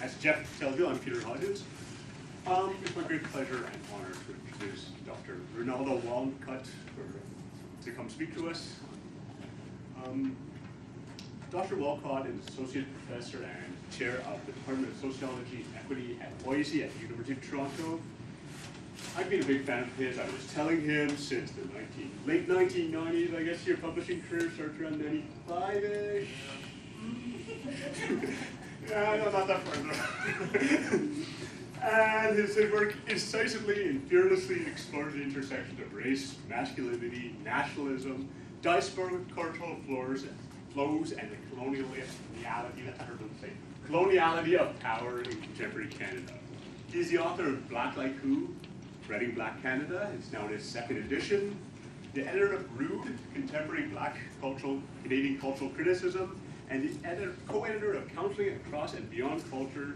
As Jeff tells you, I'm Peter Hodges. It's my great pleasure and honor to introduce Dr. Rinaldo Walcott to come speak to us. Dr. Walcott is Associate Professor and Chair of the Department of Sociology and Equity at Boise at the University of Toronto. I've been a big fan of his. I was telling him since the late 1990s, I guess your publishing career starts around 95-ish. Yeah, no, not that far though. And his work incisively and fearlessly explores the intersections of race, masculinity, nationalism, diasporic cultural flows, and the coloniality of power in contemporary Canada. He's the author of Black Like Who, Writing Black Canada. It's now in its second edition. The editor of Rude, Contemporary Black Canadian Cultural Criticism, and the co-editor of Counseling Across and Beyond Culture,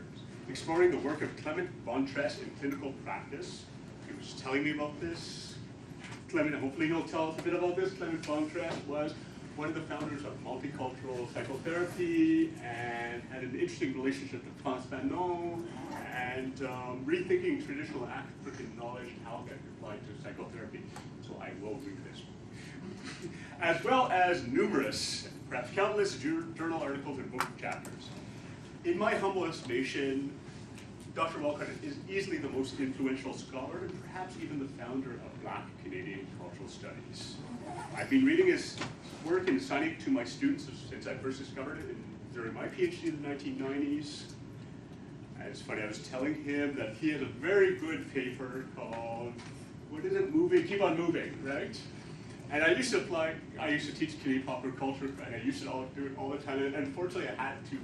exploring the work of Clement Von Tress in clinical practice. He was telling me about this. Clement, hopefully he'll tell us a bit about this. Clement Von Tress was one of the founders of multicultural psychotherapy and had an interesting relationship to Frantz Fanon and rethinking traditional African knowledge and how that applied to psychotherapy. So I will read this. As well as numerous, perhaps countless journal articles and book chapters. In my humble estimation, Dr. Walcott is easily the most influential scholar and perhaps even the founder of Black Canadian Cultural Studies. I've been reading his work and assigning it to my students since I first discovered it during my PhD in the 1990s. And it's funny, I was telling him that he had a very good paper called, what is it, Keep on Moving, right? And I used to teach Canadian popular culture, and I used to do it all the time, and unfortunately I had to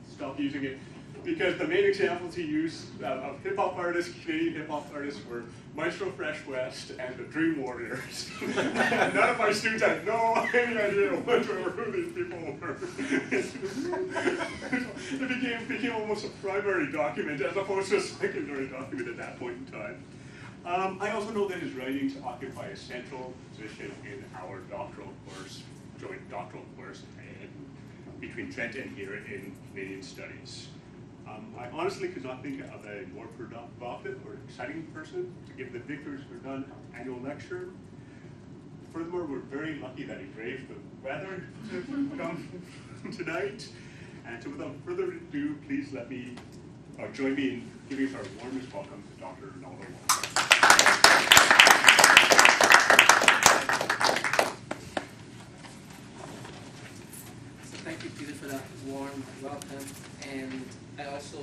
stop using it because the main examples he used of hip-hop artists, Canadian hip-hop artists, were Maestro Fresh West and the Dream Warriors. None of my students had any idea whatsoever who these people were. It became almost a primary document as opposed to a secondary document at that point in time. I also know that his writings occupy a central position in our doctoral course, joint doctoral course between Trent and here in Canadian Studies. I honestly could not think of a more provocative or exciting person to give the Vickers Verduyn annual lecture. Furthermore, we're very lucky that he braved the weather to come tonight. And so without further ado, please join me in giving us our warmest welcome to Dr. Rinaldo Walcott. So thank you, Peter, for that warm welcome. And I also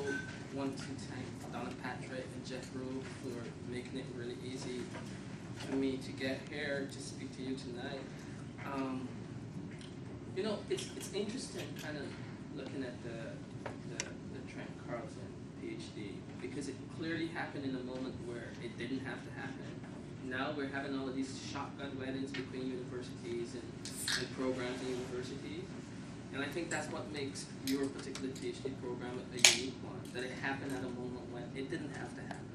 want to thank Donna Patrick and Jeff Rue for making it really easy for me to get here to speak to you tonight. You know, it's interesting kind of looking at the Trent Carleton PhD, because it clearly happened in a moment where it didn't have to happen. Now we're having all of these shotgun weddings between universities and programs in universities. And I think that's what makes your particular PhD program a unique one, that it happened at a moment when it didn't have to happen.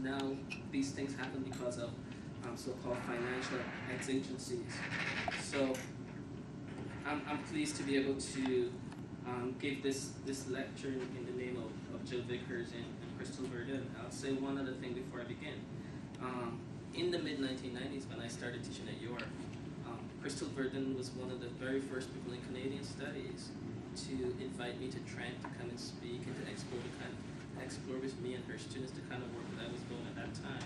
Now these things happen because of so-called financial exigencies. So I'm pleased to be able to give this lecture in the name of Jill Vickers and Crystal Verduyn. I'll say one other thing before I begin. In the mid-1990s, when I started teaching at York, Crystal Verduyn was one of the very first people in Canadian Studies to invite me to Trent to come and speak and to explore with me and her students the kind of work that I was doing at that time,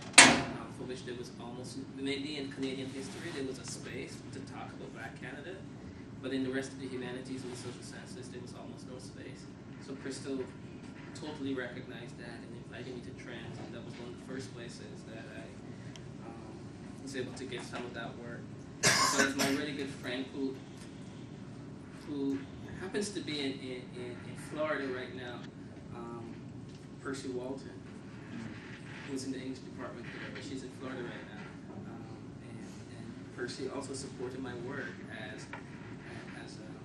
for which there was maybe in Canadian history, there was a space to talk about Black Canada, but in the rest of the humanities and the social sciences, there was almost no space. So Crystal totally recognized that and invited me to Trent, and that was one of the first places that I was able to get some of that work. As well as my really good friend who happens to be in Florida right now, Percy Walton, who's in the English department there, but she's in Florida right now. And Percy also supported my work as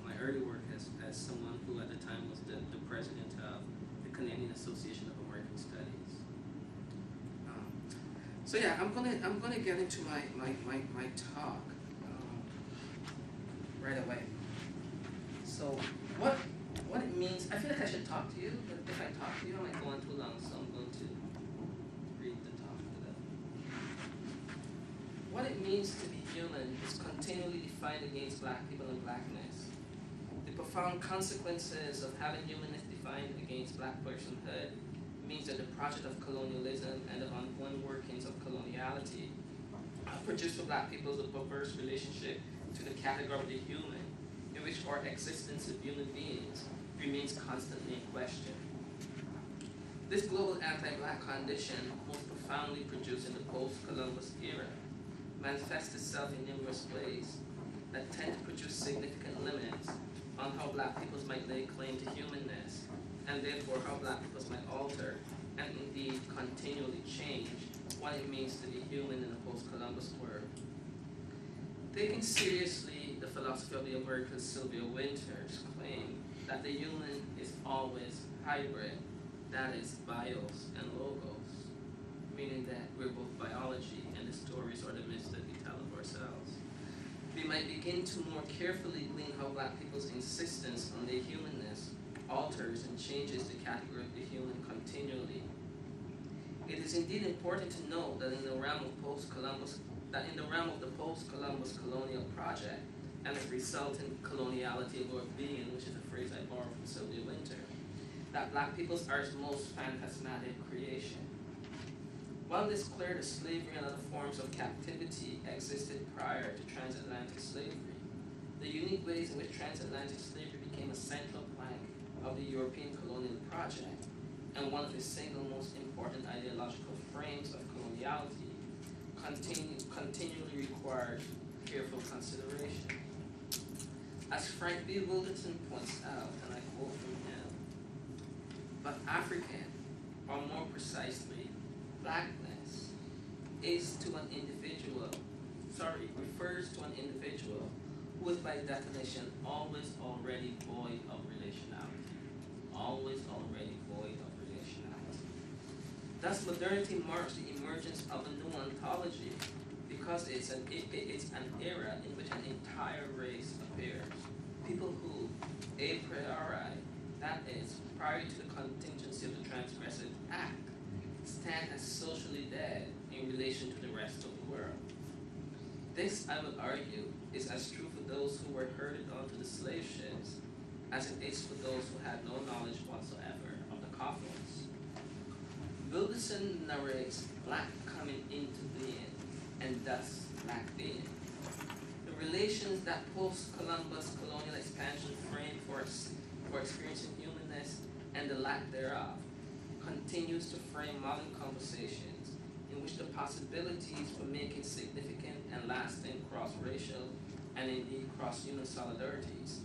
my early work as someone who at the time was the president of the Canadian Association of American Studies. So yeah, I'm gonna get into my talk right away. So what it means, I feel like I should talk to you, but if I talk to you, I might go on too long, so I'm going to read the talk to them. What it means to be human is continually defined against black people and blackness. The profound consequences of having humanness defined against black personhood means that the project of colonialism and the ongoing workings of coloniality have produced for black peoples a perverse relationship to the category of the human, in which our existence as human beings remains constantly in question. This global anti-black condition, most profoundly produced in the post-Columbus era, manifests itself in numerous ways that tend to produce significant limits on how black peoples might lay claim to humanness, and therefore how black peoples might alter and indeed continually change what it means to be human in a post-Columbus world. Taking seriously the philosophy of the American Sylvia Wynter's claim that the human is always hybrid, that is, bios and logos, meaning that we're both biology and the stories or the myths that we tell of ourselves, we might begin to more carefully glean how black people's insistence on their humanness alters and changes the category of the human continually. It is indeed important to note that in the realm of the post-Columbus colonial project and the resultant coloniality of our being, which is a phrase I borrowed from Sylvia Wynter, that black peoples are its most phantasmatic creation. While it is clear that slavery and other forms of captivity existed prior to transatlantic slavery, the unique ways in which transatlantic slavery became a central plank of the European colonial project and one of the single most important ideological frames of coloniality continually required careful consideration. As Frank B. Wilderson points out, and I quote from him, but African, or more precisely, blackness, refers to an individual who is by definition always already void of relationality. Always already void of relationality. Thus, modernity marks the emergence of a new ontology because it's an era in which an entire race appears. People who, a priori, that is, prior to the contingency of the transgressive act, stand as socially dead in relation to the rest of the world. This, I would argue, is as true for those who were herded onto the slave ships as it is for those who had no knowledge whatsoever of the cosmos. Wilderson narrates black coming into being, and thus black being. The relations that post-Columbus colonial expansion framed for experiencing humanness and the lack thereof continues to frame modern conversations in which the possibilities for making significant and lasting cross-racial and indeed cross-human solidarities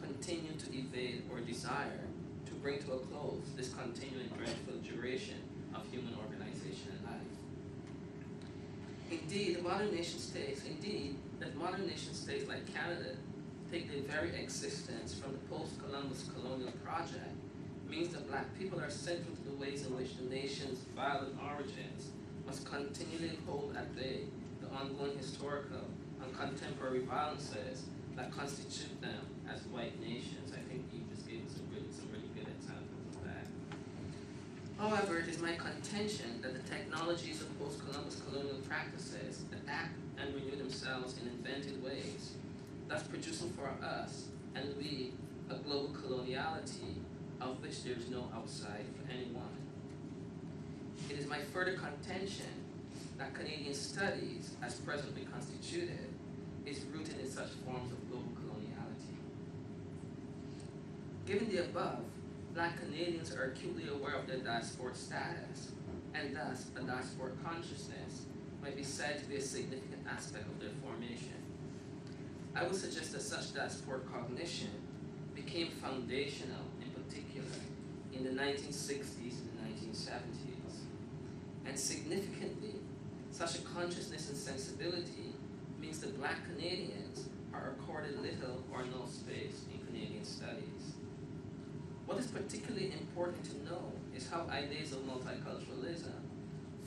continue to evade or desire to bring to a close this continuing dreadful duration of human organization and life. Indeed, that modern nation states like Canada take their very existence from the post-Columbus colonial project means that black people are central to the ways in which the nation's violent origins must continually hold at bay the ongoing historical and contemporary violences that constitute them as white nations. I think you just gave us some really good examples of that. However, it is my contention that the technologies of post-Columbus colonial practices adapt and renew themselves in inventive ways, thus producing for us and we a global coloniality of which there is no outside for anyone. It is my further contention that Canadian studies, as presently constituted, is rooted in such forms of global coloniality. Given the above, black Canadians are acutely aware of their diasporic status, and thus a diasporic consciousness might be said to be a significant aspect of their formation. I would suggest that such diasporic cognition became foundational, in particular, in the 1960s and the 1970s. And significantly, such a consciousness and sensibility means that black Canadians are accorded little or no space in Canadian studies. What is particularly important to know is how ideas of multiculturalism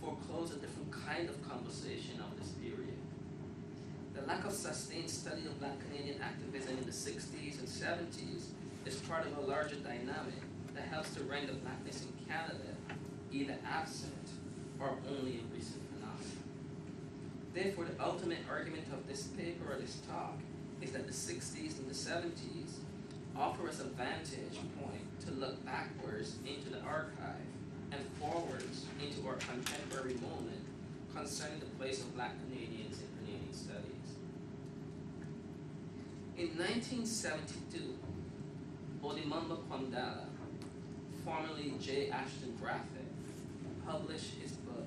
foreclose a different kind of conversation of this period. The lack of sustained study of black Canadian activism in the 60s and 70s is part of a larger dynamic that helps to render blackness in Canada either absent or only a recent phenomenon. Therefore, the ultimate argument of this paper or this talk is that the 60s and the 70s offer us a vantage point to look backwards into the archive and forwards into our contemporary moment concerning the place of Black Canadians in Canadian studies. In 1972, Odimamba Kwamdala, formerly J. Ashton Graphic, published his book,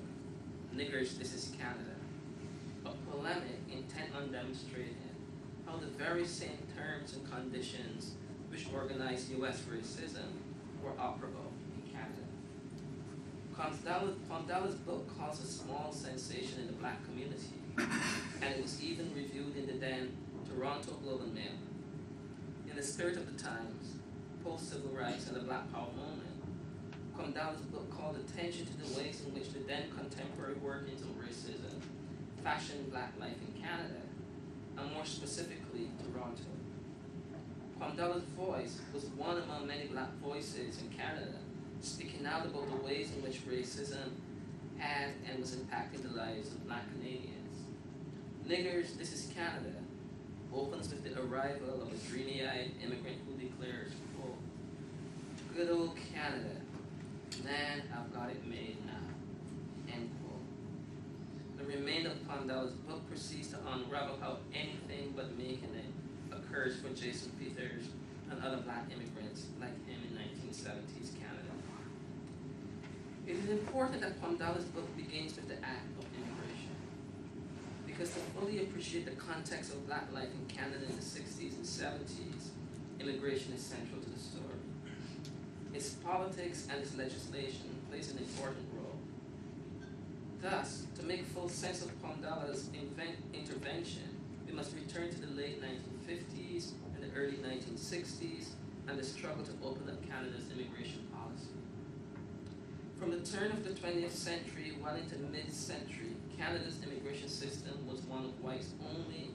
Niggers, This is Canada, a polemic intent on demonstrating how the very same terms and conditions which organized U.S. racism were operable in Canada. Kwamdala's book caused a small sensation in the Black community, and it was even reviewed in the then Toronto Globe and Mail. In the spirit of the times, post-civil rights and the Black Power movement, Kwamdala's book called attention to the ways in which the then contemporary workings of racism fashioned Black life in Canada, and more specifically, Toronto. Kwamdala's voice was one among many Black voices in Canada, speaking out about the ways in which racism had and was impacting the lives of Black Canadians. Niggers, This is Canada opens with the arrival of a dreamy-eyed immigrant who declares, quote, "Good old Canada, man, I've got it made now," end quote. The remainder of Kwamdala's book proceeds to unravel how anything but making it occurs for Jason Peters and other Black immigrants like him in 1970s Canada. It is important that Kwamdala's book begins with the act of immigration, because to fully appreciate the context of Black life in Canada in the 60s and 70s, immigration is central to the story. Its politics and its legislation plays an important role. Thus, to make full sense of Kwamdala's intervention, we must return to the late 1950s and the early 1960s and the struggle to open up Canada's immigration policy. From the turn of the 20th century well into mid-century, Canada's immigration system was one of whites only,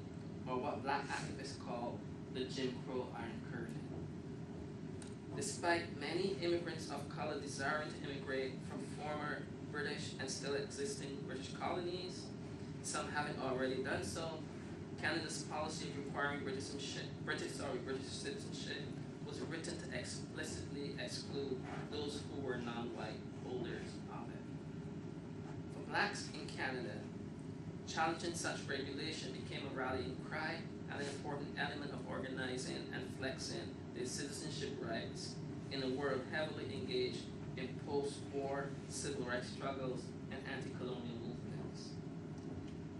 or what Black activists call the Jim Crow Iron Curtain. Despite many immigrants of color desiring to immigrate from former British and still existing British colonies, some having already done so, Canada's policy of requiring British citizenship was written to explicitly exclude those who were non-white holders of it. For Blacks in Canada, challenging such regulation became a rallying cry and an important element of organizing and flexing their citizenship rights in a world heavily engaged in post-war civil rights struggles and anti-colonial movements.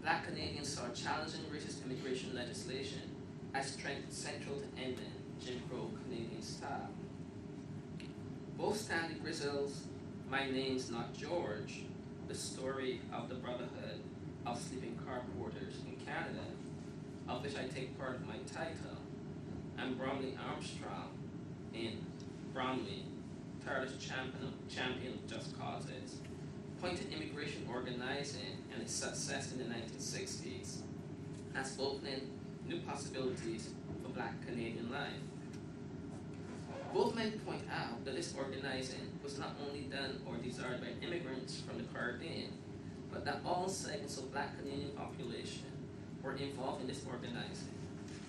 Black Canadians saw challenging racist immigration legislation as central to ending Jim Crow Canadian style. Both Stanley Grizzle's My Name's Not George, the story of the brotherhood of sleeping car porters in Canada, of which I take part of my title, and Bromley Armstrong in Bromley, tireless champion of just causes, point to immigration organizing and its success in the 1960s as opening new possibilities for Black Canadian life. Both men point out that this organizing was not only done or desired by immigrants from the Caribbean, but that all segments of Black Canadian population were involved in this organizing,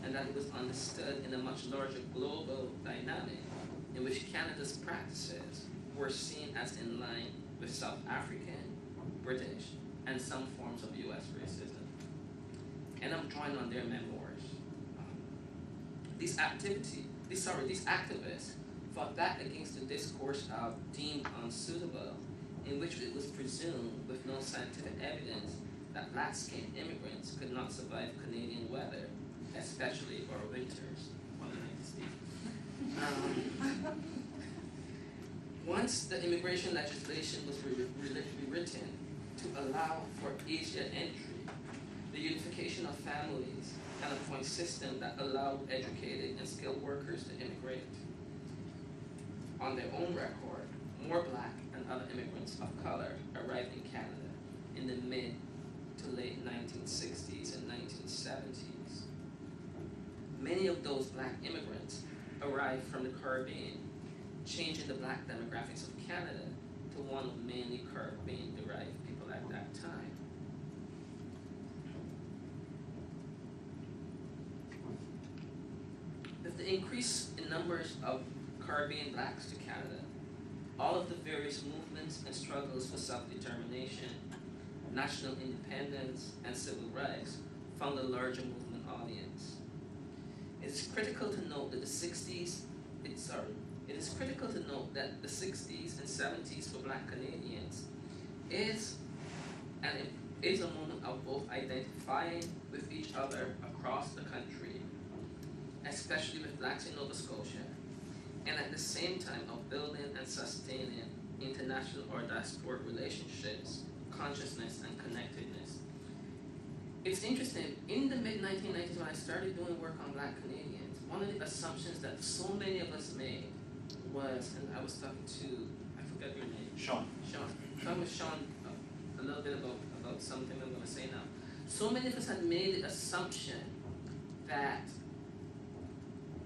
and that it was understood in a much larger global dynamic in which Canada's practices were seen as in line with South African, British, and some forms of US racism. And I'm drawing on their memoirs. These activists fought back against the discourse of deemed unsuitable, in which it was presumed with no scientific evidence that black-skinned immigrants could not survive Canadian weather, especially our winters. Once the immigration legislation was rewritten to allow for easier entry, the unification of families, and a point system that allowed educated and skilled workers to immigrate. On their own record, more Black and other immigrants of color arrived in Canada in the mid to late 1960s and 1970s. Many of those Black immigrants arrived from the Caribbean, changing the black demographics of Canada to one of mainly Caribbean-derived people at that time. With the increase in numbers of Caribbean blacks to Canada, all of the various movements and struggles for self-determination, national independence, and civil rights found a larger movement audience. It is critical to note that the 60s and 70s for black Canadians is a moment of both identifying with each other across the country, especially with blacks in Nova Scotia, and at the same time of building and sustaining international or diasporic relationships, consciousness, and connectedness. It's interesting, in the mid-1990s when I started doing work on black Canadians, one of the assumptions that so many of us made was, and I was talking to, I forgot your name. Sean, talking with Sean a little bit about something I'm going to say now. So many of us had made the assumption that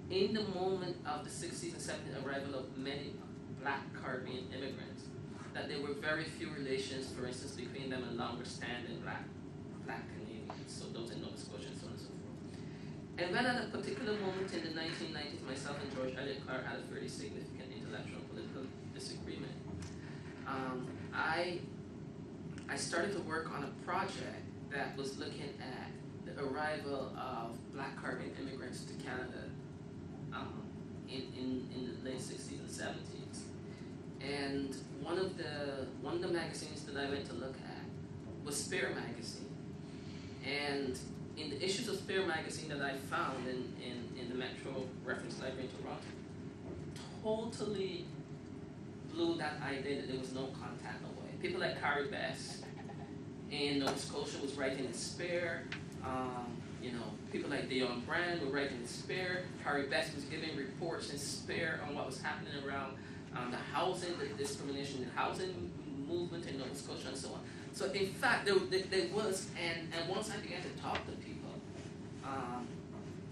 in the moment of the 60s and 70s arrival of many black Caribbean immigrants, that there were very few relations, for instance, between them and longer-standing black Canadians, so those in Nova Scotia and so on and so forth. And then at a particular moment in the 1990s, myself and George Elliott Clark had a very significant intellectual and political disagreement. I started to work on a project that was looking at the arrival of black Caribbean immigrants to Canada in the late 60s and 70s. And one of the magazines that I went to look at was Spare magazine. And in the issues of Spare magazine that I found in the Metro Reference Library in Toronto, totally blew that idea that there was no contact away. People like Carrie Best in Nova Scotia was writing in Spare. People like Dion Brand were writing in Spare. Harry Best was giving reports in Spare on what was happening around the housing, the discrimination in the housing movement in Nova Scotia and so on. So in fact, there was, and once I began to talk to people,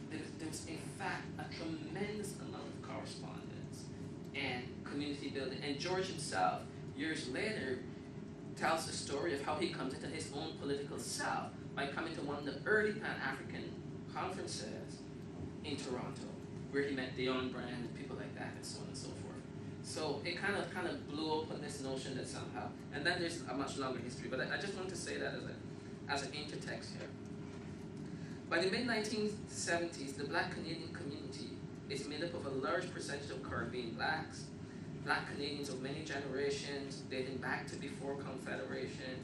there was in fact a tremendous amount of correspondence and community building. And George himself, years later, tells the story of how he comes into his own political self by coming to one of the early Pan-African conferences in Toronto, where he met Dion Brand and people like that and so on and so forth. So it kind of blew open this notion that somehow, and then there's a much longer history, but I just want to say that as an intertext here. By the mid-1970s, the black Canadian community is made up of a large percentage of Caribbean blacks, black Canadians of many generations, dating back to before Confederation,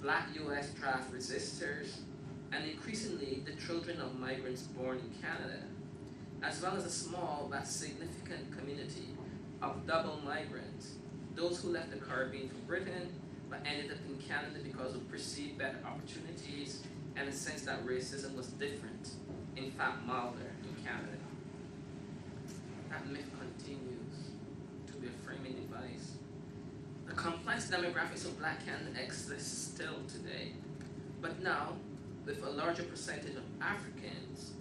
black U.S. draft resistors, and increasingly the children of migrants born in Canada, as well as a small but significant community of double migrants, those who left the Caribbean for Britain but ended up in Canada because of perceived better opportunities and a sense that racism was different, in fact milder in Canada. That myth continues to be a framing device. The complex demographics of black Canada exist still today, but now with a larger percentage of Africans,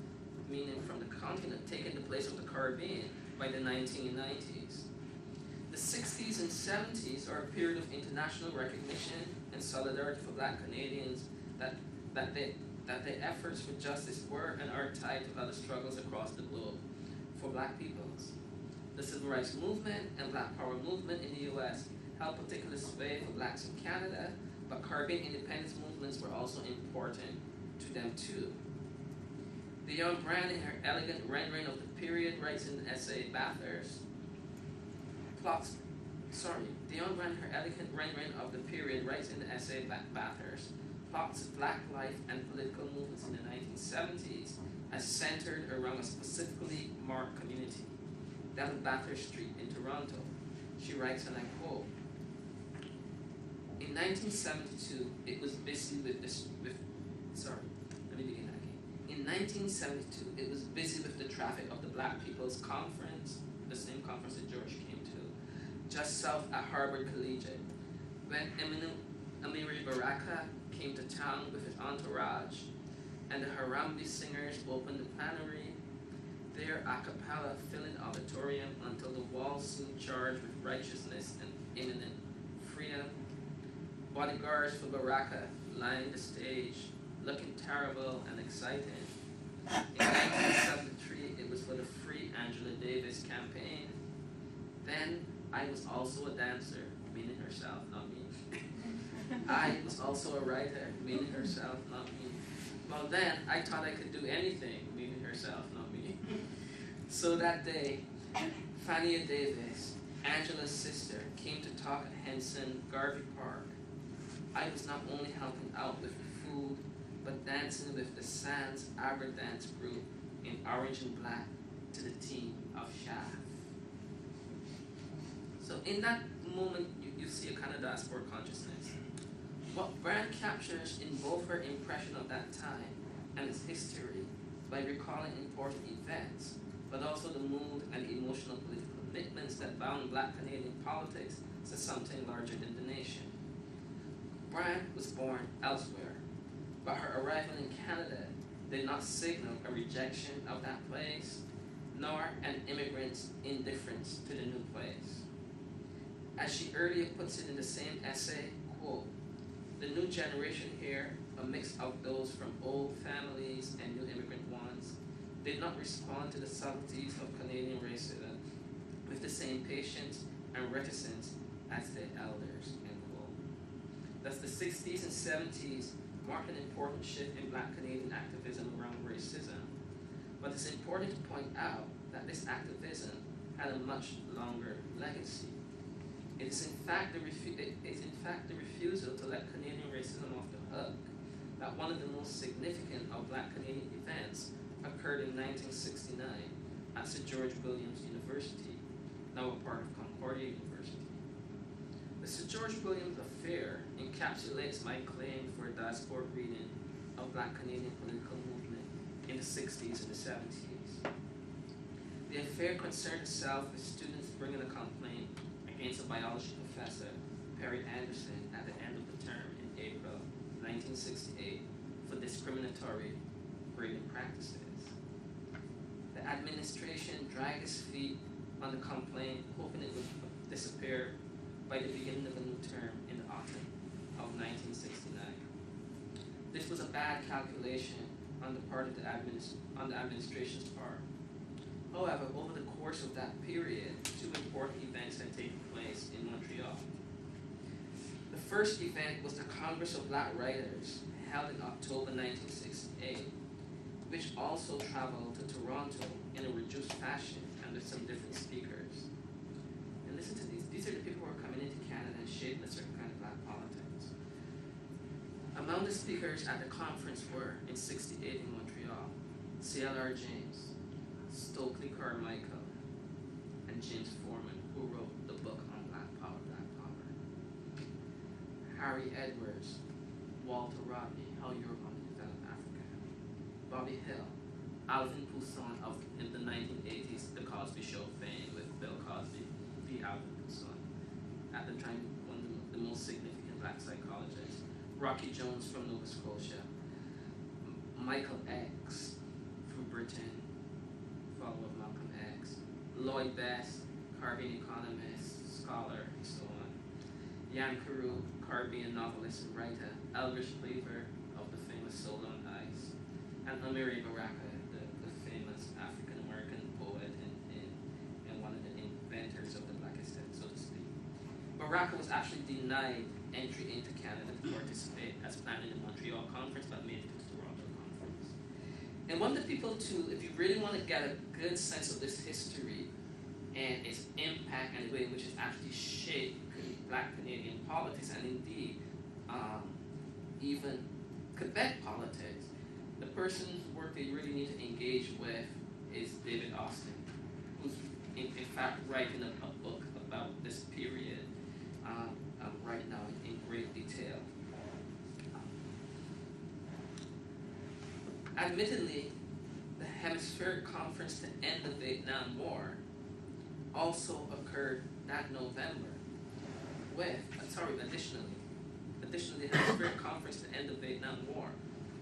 meaning from the continent, taking the place of the Caribbean by the 1990s. The 60s and 70s are a period of international recognition and solidarity for black Canadians that their efforts for justice were and are tied to other struggles across the globe for black peoples. The Civil Rights Movement and Black Power movement in the US held particular sway for blacks in Canada, but Caribbean independence movements were also important to them too. Dion Brand, in her elegant rendering of the period, writes in the essay Bathurst, Dion Brand, her elegant rendering of the period, writes in the essay Bathurst, plots black life and political movements in the 1970s as centered around a specifically marked community, that of Bathurst Street in Toronto. She writes, and I quote, "In 1972, it was busy In 1972, it was busy with the traffic of the Black People's Conference, the same conference that George came to, just south at Harvard Collegiate, when Amiri Baraka came to town with his entourage, and the Harambee singers opened the plenary. there a cappella filling the auditorium until the walls soon charged with righteousness and imminent freedom. Bodyguards for Baraka lined the stage, looking terrible and exciting. In 1973, it was for the Free Angela Davis campaign. Then I was also a dancer, meaning herself, not me. I was also a writer, meaning herself, not me. Well then, I thought I could do anything, meaning herself, not me. So that day, Fania Davis, Angela's sister, came to talk at Henson Garvey Park. I was not only helping out with the food, but dancing with the Sands Arbor Dance Group in orange and black to the theme of Shaft. So in that moment, you see a kind of diaspora consciousness. What Brand captures in both her impression of that time and its history by recalling important events, but also the mood and emotional political commitments that bound Black Canadian politics to something larger than the nation. Brand was born elsewhere, but her arrival in Canada did not signal a rejection of that place, nor an immigrant's indifference to the new place. As she earlier puts it in the same essay, quote, "The new generation here, a mix of those from old families and new immigrant ones, did not respond to the subtleties of Canadian racism with the same patience and reticence as their elders," end quote. Thus the 60s and 70s marked an important shift in Black Canadian activism around racism. But it's important to point out that this activism had a much longer legacy. It is in fact the refusal to let Canadian racism off the hook that one of the most significant of Black Canadian events occurred in 1969 at Sir George Williams University, now a part of Concordia University. The Sir George Williams affair encapsulates my claim for a diasporic reading of Black Canadian political movement in the 60s and the 70s. The affair concerned itself with students bringing a complaint against a biology professor, Perry Anderson, at the end of the term in April 1968 for discriminatory grading practices. The administration dragged its feet on the complaint, hoping it would disappear by the beginning of a new term in the autumn of 1969. This was a bad calculation on the part of the administration's part. However, over the course of that period, two important events had taken place in Montreal. The first event was the Congress of Black Writers, held in October 1968, which also traveled to Toronto in a reduced fashion and with some different speakers. And listen to these. These are the people who are coming into Canada and shaping a certain kind of Black politics. Among the speakers at the conference were, in 68 in Montreal, C.L.R. James, Stokely Carmichael, and James Foreman, who wrote the book on Black Power, Black Power. Harry Edwards, Walter Rodney, How Europe Underdeveloped Africa. Bobby Hill, Alvin Poussin of in the 1980s, The Cosby Show fame with Bill Cosby, the Alvin Poussin, at the time one of the most significant Black psychologists. Rocky Jones from Nova Scotia. Michael X from Britain, follower of Malcolm X. Lloyd Best, Caribbean economist, scholar, and so on. Jan Carew, Caribbean novelist and writer. Elbridge Cleaver of the famous Soul on Ice. And Amiri Baraka, the famous African-American poet and one of the inventors of the Black aesthetic, so to speak. Baraka was actually denied entry into Canada to participate as planned in the Montreal conference, but made it to the Toronto conference. And one of the people too, if you really want to get a good sense of this history and its impact and the way in which it actually shaped Black Canadian politics and indeed even Quebec politics, the person whose work they really need to engage with is David Austin, who's in fact writing a book about this period right now in great detail. Admittedly, the Hemispheric Conference to end the Vietnam War also occurred that November with, additionally, the Hemispheric Conference to end the Vietnam War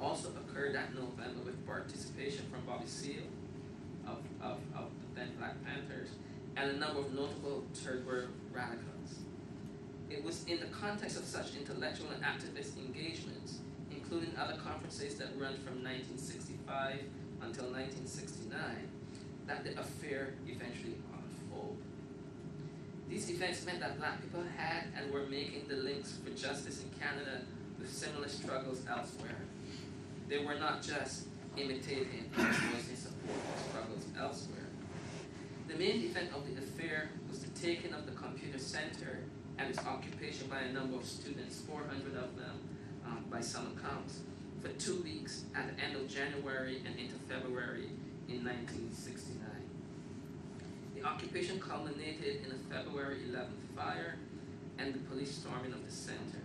also occurred that November with participation from Bobby Seale, of the then Black Panthers, and a number of notable third world radicals. It was in the context of such intellectual and activist engagements, including other conferences that ran from 1965 until 1969, that the affair eventually unfolded. These events meant that Black people had and were making the links for justice in Canada with similar struggles elsewhere. They were not just imitating or voicing support for struggles elsewhere. The main event of the affair was the taking of the computer center and its occupation by a number of students, 400 of them by some accounts, for 2 weeks at the end of January and into February in 1969. The occupation culminated in a February 11th fire and the police storming of the center.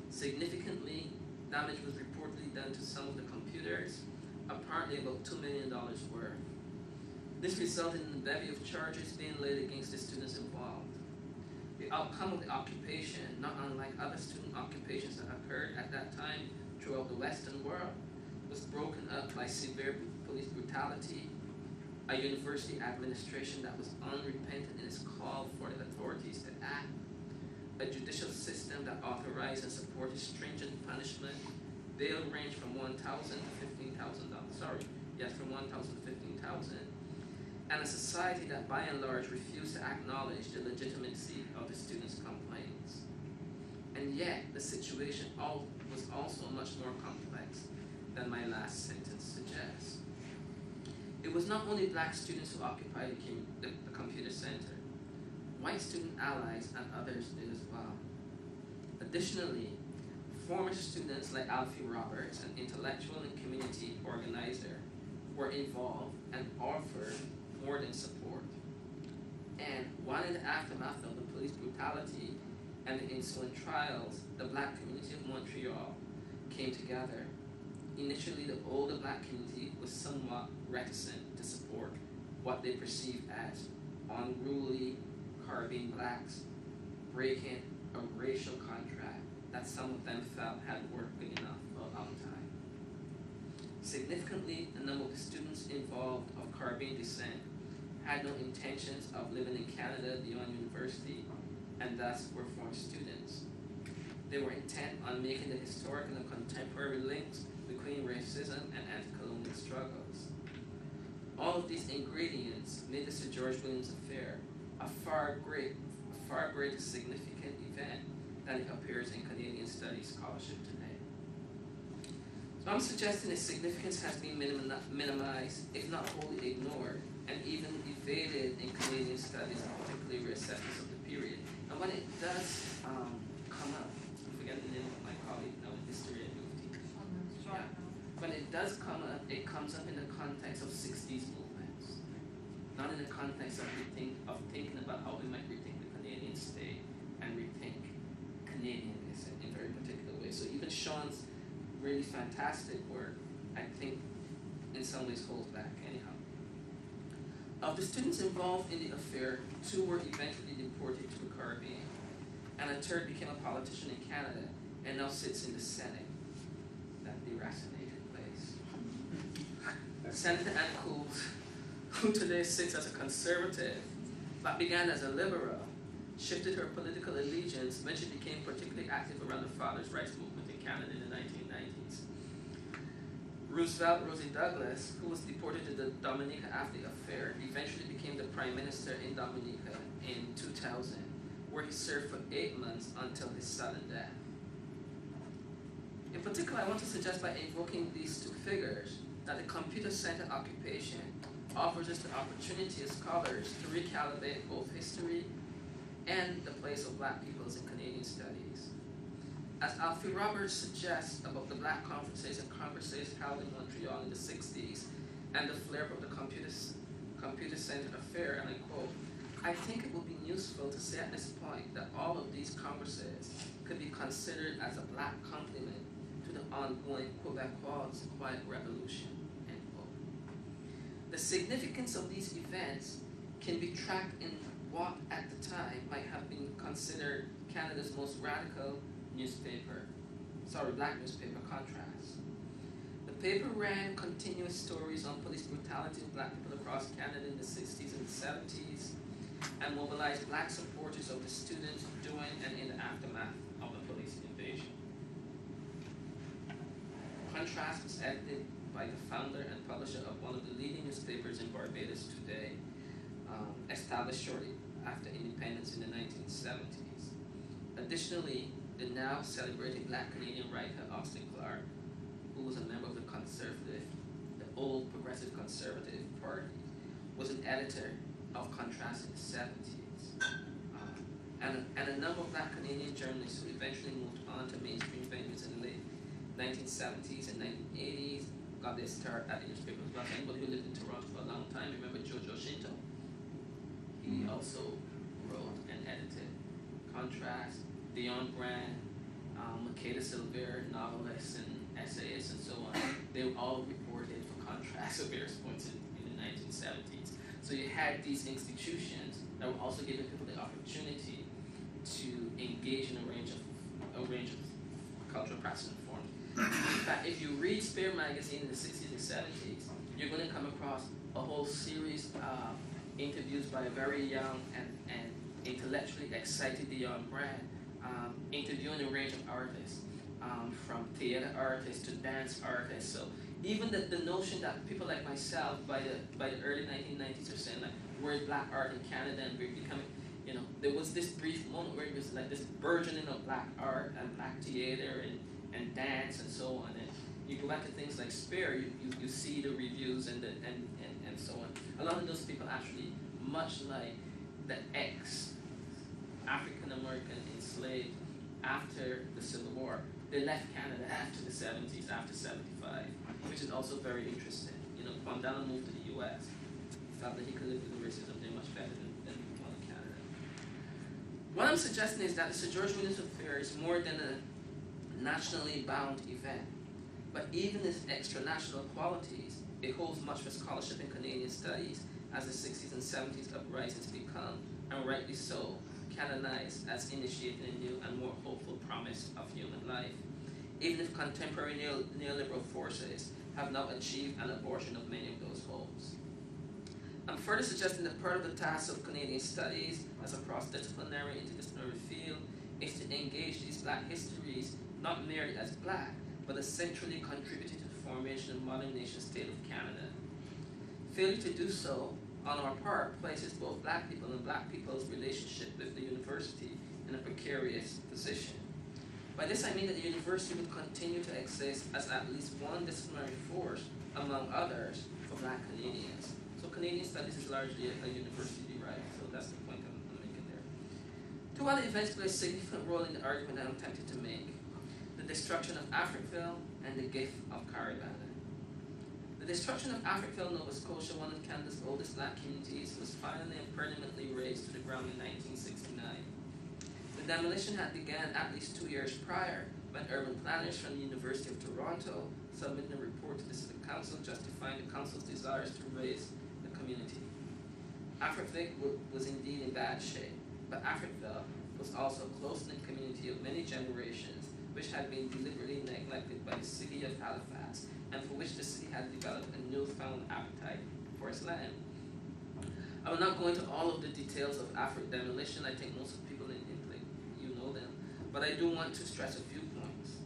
Significantly, damage was reportedly done to some of the computers, apparently about $2 million worth. This resulted in a bevy of charges being laid against the students involved. The outcome of the occupation, not unlike other student occupations that occurred at that time throughout the Western world, was broken up by severe police brutality, a university administration that was unrepentant in its call for the authorities to act, a judicial system that authorized and supported stringent punishment. Bail ranged from $1,000 to $15,000. From $1,000 to $15,000. And a society that by and large refused to acknowledge the legitimacy of the students' complaints. And yet, the situation was also much more complex than my last sentence suggests. It was not only Black students who occupied the computer center. White student allies and others did as well. Additionally, former students like Alfie Roberts, an intellectual and community organizer, were involved and offered more than support. And while in the aftermath of the police brutality and the ensuing trials, the Black community of Montreal came together. Initially, the older Black community was somewhat reticent to support what they perceived as unruly Caribbean Blacks breaking a racial contract that some of them felt had worked good enough for a long time. Significantly, a number of the students involved of Caribbean descent had no intentions of living in Canada beyond university, and thus were foreign students. They were intent on making the historical and contemporary links between racism and anti-colonial struggles. All of these ingredients made the Sir George Williams affair a far greater significant event than it appears in Canadian studies scholarship today. So I'm suggesting its significance has been minimized, if not wholly ignored, and even evaded in Canadian studies, particularly reassessments of the period. And when it does come up, I'm forgetting the name of my colleague now in history at UFT. Yeah. When it does come up, it comes up in the context of 60s movements, not in the context of thinking about how we might rethink the Canadian state and rethink Canadianness in very particular ways. So even Sean's really fantastic work, I think, in some ways holds back anyhow. Of the students involved in the affair, 2 were eventually deported to the Caribbean, and a third became a politician in Canada and now sits in the Senate, that deracinated place. Senator Anne Cools, who today sits as a conservative, but began as a liberal, shifted her political allegiance when she became particularly active around the Fathers' Rights movement in Canada in the 1990s. Roosevelt Rosie Douglas, who was deported to the Dominica after the affair, eventually became the Prime Minister in Dominica in 2000, where he served for 8 months until his sudden death. In particular, I want to suggest by invoking these 2 figures that the computer center occupation offers us the opportunity as scholars to recalibrate both history and the place of Black peoples in Canadian studies. As Alfie Roberts suggests about the Black conferences and congresses held in Montreal in the 60s and the flare-up of the computer center affair, and I quote, "I think it would be useful to say at this point that all of these congresses could be considered as a Black complement to the ongoing Quebecois quiet revolution," end quote. The significance of these events can be tracked in what at the time might have been considered Canada's most radical Black newspaper contrast. The paper ran continuous stories on police brutality of black people across Canada in the 60s and 70s, and mobilized black supporters of the students during and in the aftermath of the police invasion. Contrast was edited by the founder and publisher of one of the leading newspapers in Barbados today, established shortly after independence in the 1970s. Additionally, the now celebrated black Canadian writer Austin Clarke, who was a member of the old Progressive Conservative Party, was an editor of Contrast in the 70s. And a number of black Canadian journalists who eventually moved on to mainstream venues in the late 1970s and 1980s got their start at the newspapers. But anybody who lived in Toronto for a long time, remember Jojo Shinto? He also wrote and edited Contrast, Dion Brand, Makeda Silver, novelists and essayists and so on. They all reported for Contrast at various points in the 1970s. So you had these institutions that were also giving people the opportunity to engage in a range of cultural practices and forms. In fact, if you read Spear magazine in the 60s and 70s, you're going to come across a whole series of interviews by a very young and intellectually excited Dion Brand, interviewing a range of artists, from theater artists to dance artists. So even the notion that people like myself, by the early 1990s, are saying like, where's black art in Canada, and we're becoming, there was this brief moment where it was like this burgeoning of black art and black theater and dance and so on. And you go back to things like Spear, you see the reviews and so on. A lot of those people actually, much like the ex-African American enslaved after the Civil War, they left Canada after the 70s, after 75, which is also very interesting. Mandela moved to the US, felt that he could live with the racism there much better than people in Canada. What I'm suggesting is that the Sir George Williams Affair is more than a nationally bound event, but even its extra-national qualities, it holds much for scholarship in Canadian studies as the 60s and 70s uprisings become, and rightly so, canonized as initiating a new and more hopeful promise of human life, even if contemporary neoliberal forces have now achieved an abortion of many of those hopes. I'm further suggesting that part of the task of Canadian studies as a cross-disciplinary, interdisciplinary field is to engage these black histories not merely as black, but as centrally contributing to the formation of modern nation-state of Canada. Failure to do so, on our part, places both black people and black people's relationship with the university in a precarious position. By this I mean that the university would continue to exist as at least one disciplinary force, among others, for black Canadians. So Canadian studies is largely a university right, so that's the point I'm making there. Two other events play a significant role in the argument that I'm tempted to make: the destruction of Africville and the gift of Carleton. The destruction of Africville, Nova Scotia, one of Canada's oldest black communities, was finally and permanently razed to the ground in 1969. The demolition had begun at least 2 years prior, when urban planners from the University of Toronto submitted a report to the City Council justifying the Council's desires to raise the community. Africville was indeed in bad shape, but Africville was also a close-knit community of many generations, which had been deliberately neglected by the City of Halifax, and for which the city had developed a newfound appetite for its land. I will not go into all of the details of Afric demolition. I think most of the people know them, but I do want to stress a few points.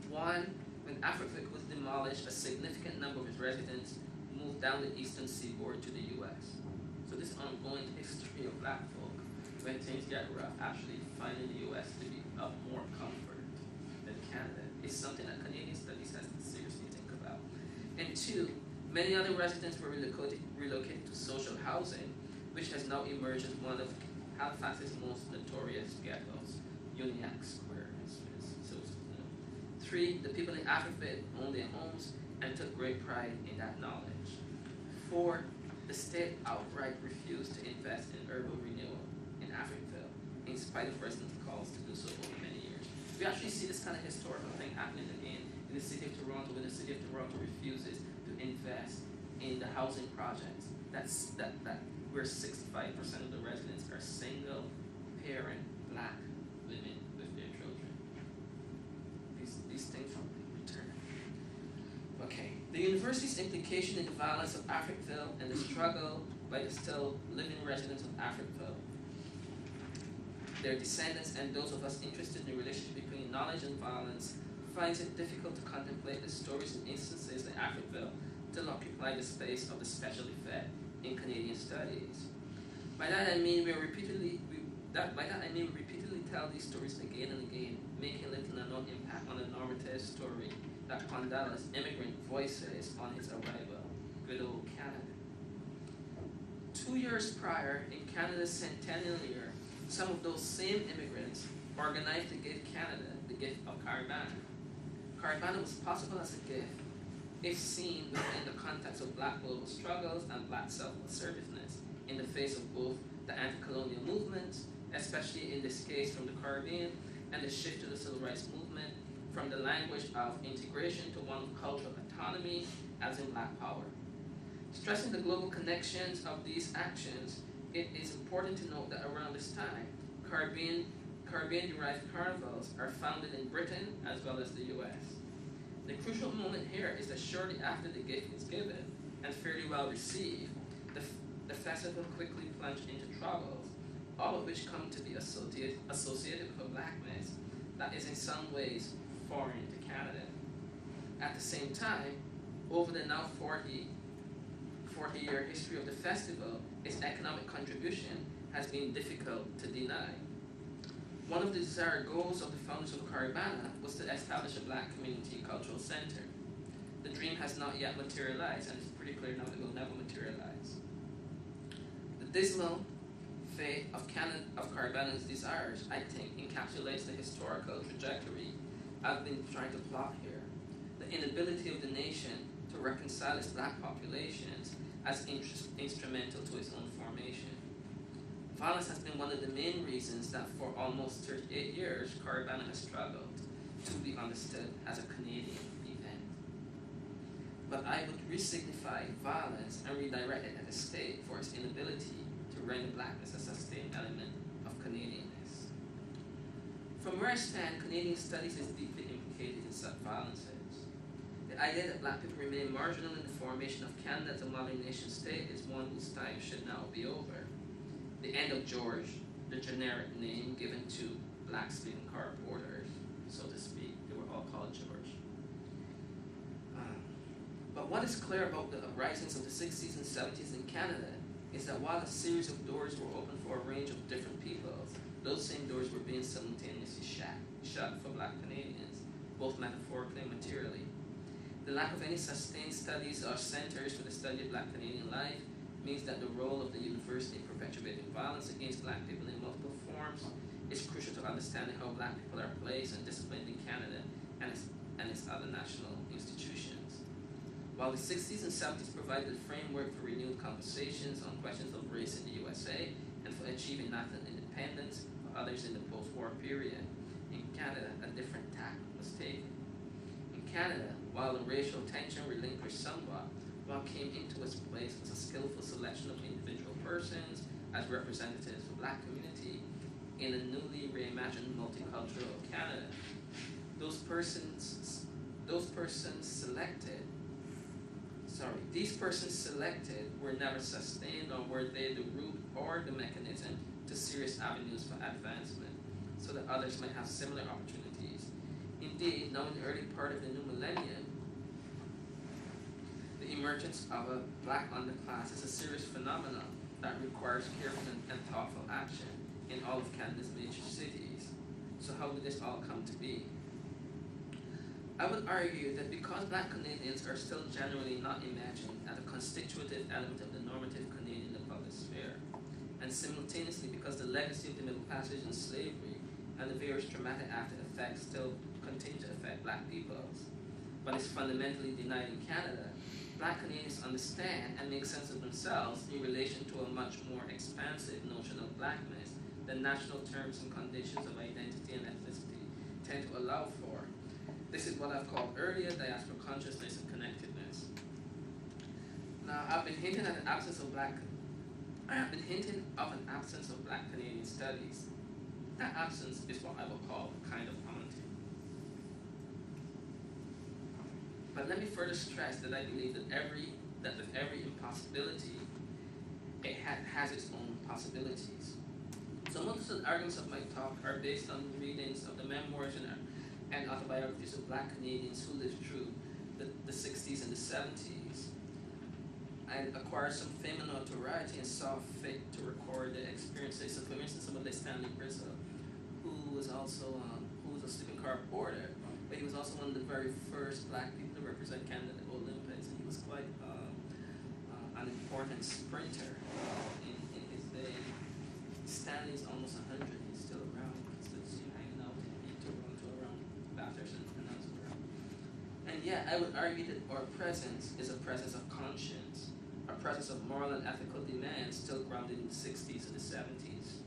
One, when Africville was demolished, a significant number of its residents moved down the eastern seaboard to the US. So this ongoing history of black folk, when things get rough, actually finding the US to be of more comfort than Canada is something that Canadian studies has to seriously think about. And two, many other residents were relocated to social housing, which has now emerged as one of Halifax's most notorious ghettos, Uniacke Square. Three, the people in Africville owned their homes and took great pride in that knowledge. Four, the state outright refused to invest in urban renewal in Africville, in spite of residents' calls to do so over many years. We actually see this kind of historical thing happening again in the city of Toronto, when the city of Toronto refuses to invest in the housing projects where 65% of the residents are single parent black women with their children. These things will return. Okay. The university's implication in the violence of Africville and the struggle by the still living residents of Africville, their descendants, and those of us interested in the relationship between knowledge and violence finds it difficult to contemplate the stories and instances like Africville to occupy the space of the special effect in Canadian studies. By that I mean we repeatedly tell these stories again and again, making little or no impact on the normative story that Condela's immigrant voices on its arrival, good old Canada. 2 years prior, in Canada's centennial year, some of those same immigrants organized to give Canada the gift of Carleton. Carleton was possible as a gift if seen within the context of Black global struggles and Black self-assertiveness in the face of both the anti-colonial movement, especially in this case from the Caribbean, and the shift to the civil rights movement from the language of integration to one of cultural autonomy as in Black power. Stressing the global connections of these actions, it is important to note that around this time, Caribbean-derived carnivals are founded in Britain as well as the US. The crucial moment here is that shortly after the gift is given and fairly well received, the festival quickly plunged into troubles, all of which come to be associated with a Blackness that is in some ways foreign to Canada. At the same time, over the now 40-year history of the festival, its economic contribution has been difficult to deny. One of the desired goals of the founders of Carleton was to establish a Black community cultural center. The dream has not yet materialized, and it's pretty clear now it will never materialize. The dismal fate of Carleton's desires, I think, encapsulates the historical trajectory I've been trying to plot here. The inability of the nation to reconcile its Black populations as instrumental to its own formation. Violence has been one of the main reasons that for almost 38 years, Carleton has struggled to be understood as a Canadian event. But I would re-signify violence and redirect it at the state for its inability to render Blackness a sustained element of Canadianness. From where I stand, Canadian studies is deeply implicated in such violences. The idea that Black people remain marginal in the formation of Canada as a modern nation state is one whose time should now be over. The end of George, the generic name given to Black speaking car porters, so to speak. They were all called George. But what is clear about the uprisings of the 60s and 70s in Canada is that while a series of doors were open for a range of different peoples, those same doors were being simultaneously shut for Black Canadians, both metaphorically and materially. The lack of any sustained studies or centers for the study of Black Canadian life means that the role of the university in perpetuating violence against Black people in multiple forms is crucial to understanding how Black people are placed and disciplined in Canada and its other national institutions. While the 60s and 70s provided a framework for renewed conversations on questions of race in the USA and for achieving national independence for others in the post-war period, in Canada a different tack was taken. In Canada, while the racial tension relinquished somewhat, what came into its place was a skillful selection of individual persons as representatives of the Black community in a newly reimagined multicultural Canada. These persons selected were never sustained, nor were they the root or the mechanism to serious avenues for advancement, so that others might have similar opportunities. Indeed, now in the early part of the new millennium, the emergence of a Black underclass is a serious phenomenon that requires careful and thoughtful action in all of Canada's major cities. So how did this all come to be? I would argue that because Black Canadians are still generally not imagined as a constitutive element of the normative Canadian public sphere, and simultaneously because the legacy of the Middle Passage and slavery and the various traumatic after effects still continue to affect Black peoples, but is fundamentally denied in Canada, Black Canadians understand and make sense of themselves in relation to a much more expansive notion of Blackness than national terms and conditions of identity and ethnicity tend to allow for. This is what I've called earlier diaspora consciousness and connectedness. Now, I've been hinting of an absence of Black Canadian studies. That absence is what I will call a kind of oddity. But let me further stress that I believe that with every impossibility, it has its own possibilities. So most of the arguments of my talk are based on readings of the memoirs and autobiographies of Black Canadians who lived through the 60s and the 70s, and acquired some fame and notoriety and saw fit to record their experiences. So for instance, somebody like Stanley Rizzo, who was also a sleeping car porter, but he was also one of the very first Black people to represent Canada at the Olympics, and he was quite an important sprinter in his day. Stanley's almost 100, he's still around. He's still hanging out in Toronto around Bathurst and elsewhere. And yeah, I would argue that our presence is a presence of conscience, a presence of moral and ethical demands still grounded in the 60s and the 70s.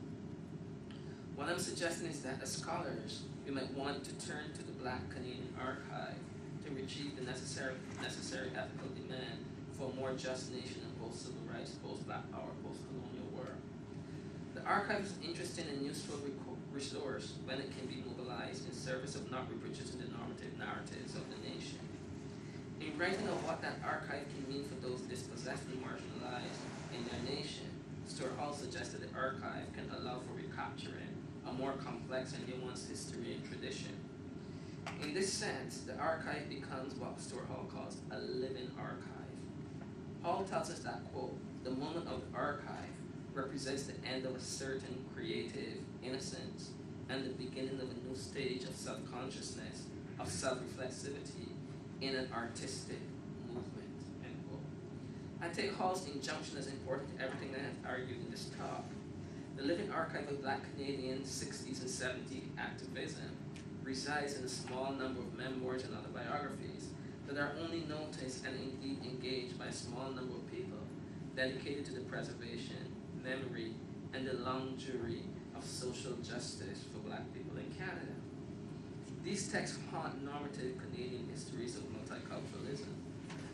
What I'm suggesting is that as scholars, we might want to turn to the Black Canadian archive to retrieve the necessary ethical demand for a more just nation in post-civil rights, post-Black power, post-colonial world. The archive is an interesting and useful resource when it can be mobilized in service of not reproducing the normative narratives of the nation. In writing of what that archive can mean for those dispossessed and marginalized in their nation, Stuart Hall suggested the archive can allow for recapturing a more complex and nuanced history and tradition. In this sense, the archive becomes what Stuart Hall calls a living archive. Hall tells us that, quote, the moment of the archive represents the end of a certain creative innocence and the beginning of a new stage of self-consciousness, of self-reflexivity in an artistic movement, end quote. I take Hall's injunction as important to everything I have argued in this talk. The living archive of Black Canadian 60s and 70s activism resides in a small number of memoirs and autobiographies that are only noticed and indeed engaged by a small number of people dedicated to the preservation, memory, and the long jury of social justice for Black people in Canada. These texts haunt normative Canadian histories of multiculturalism,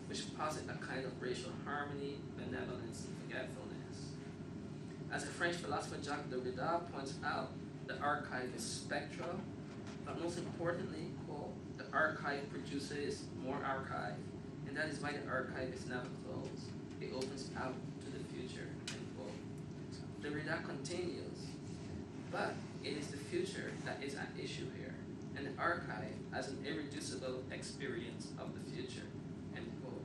which posit a kind of racial harmony, benevolence, and forgetfulness. As the French philosopher Jacques Derrida points out, the archive is spectral, but most importantly, quote, the archive produces more archive, and that is why the archive is never closed. It opens out to the future, end quote. Derrida continues, but it is the future that is at issue here, and the archive as an irreducible experience of the future, end quote.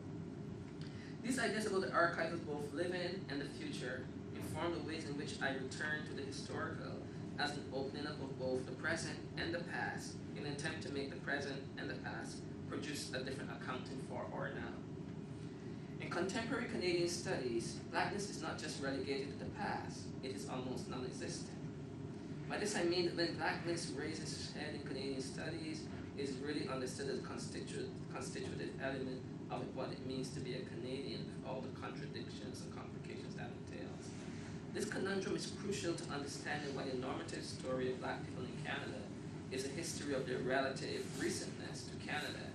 These ideas about the archive as both living and the future inform the ways in which I return to the historical as an opening up of both the present and the past in an attempt to make the present and the past produce a different accounting for or now. In contemporary Canadian studies, Blackness is not just relegated to the past, it is almost non-existent. By this I mean that when Blackness raises its head in Canadian studies, it is really understood as a constitutive element of what it means to be a Canadian with all the contradictions and complications that entails. This conundrum is crucial to understanding why the normative story of Black people in Canada is a history of their relative recentness to Canada,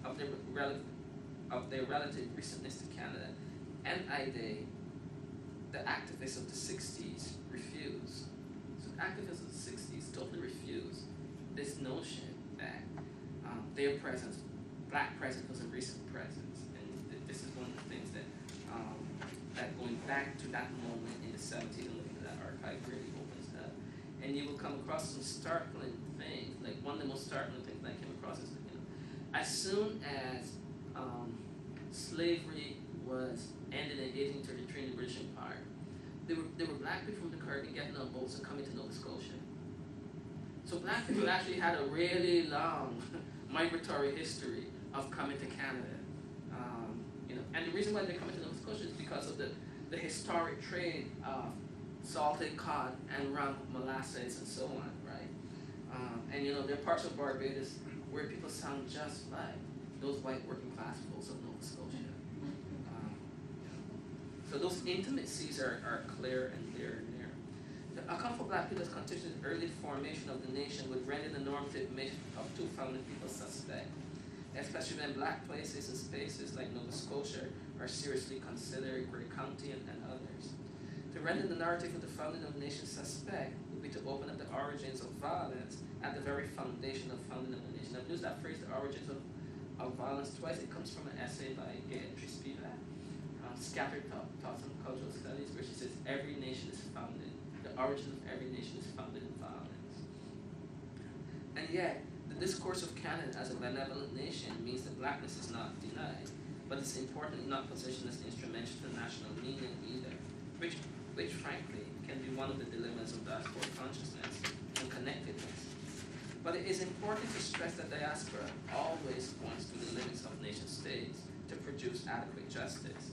of their relative recentness to Canada, and the activists of the 60s refuse. So the activists of the 60s totally refuse this notion that their presence, Black presence, was a recent presence, and this is one of the things that going back to that moment in the 70s and looking at that archive really opens up. And you will come across some startling things. Like one of the most startling things I came across is, as soon as slavery was ended in 1833 in the British Empire, there were Black people from the Caribbean getting on boats and coming to Nova Scotia. So Black people actually had a really long migratory history of coming to Canada. And the reason why they're coming to Nova Scotia is because of the historic trade of salted cod and rum, molasses, and so on, right? And there are parts of Barbados where people sound just like those white working class folks of Nova Scotia. So those intimacies are clear and there and there. The account for Black people's contribution to the early formation of the nation would render the normative mission of two founding people suspect, especially when Black places and spaces like Nova Scotia are seriously considered, Grey County and others. To render the narrative of the founding of the nation suspect would be to open up the origins of violence at the very foundation of founding of the nation. I've used that phrase, the origins of violence, twice. It comes from an essay by Beatrice Spivak, Scattered Thoughts on Cultural Studies, where she says every nation is founded, the origin of every nation is founded in violence. And yet, the discourse of Canada as a benevolent nation means that blackness is not denied, but it's importantly not positioned as instrumental to national meaning either, which frankly can be one of the dilemmas of diaspora consciousness and connectedness. But it is important to stress that diaspora always points to the limits of nation states to produce adequate justice.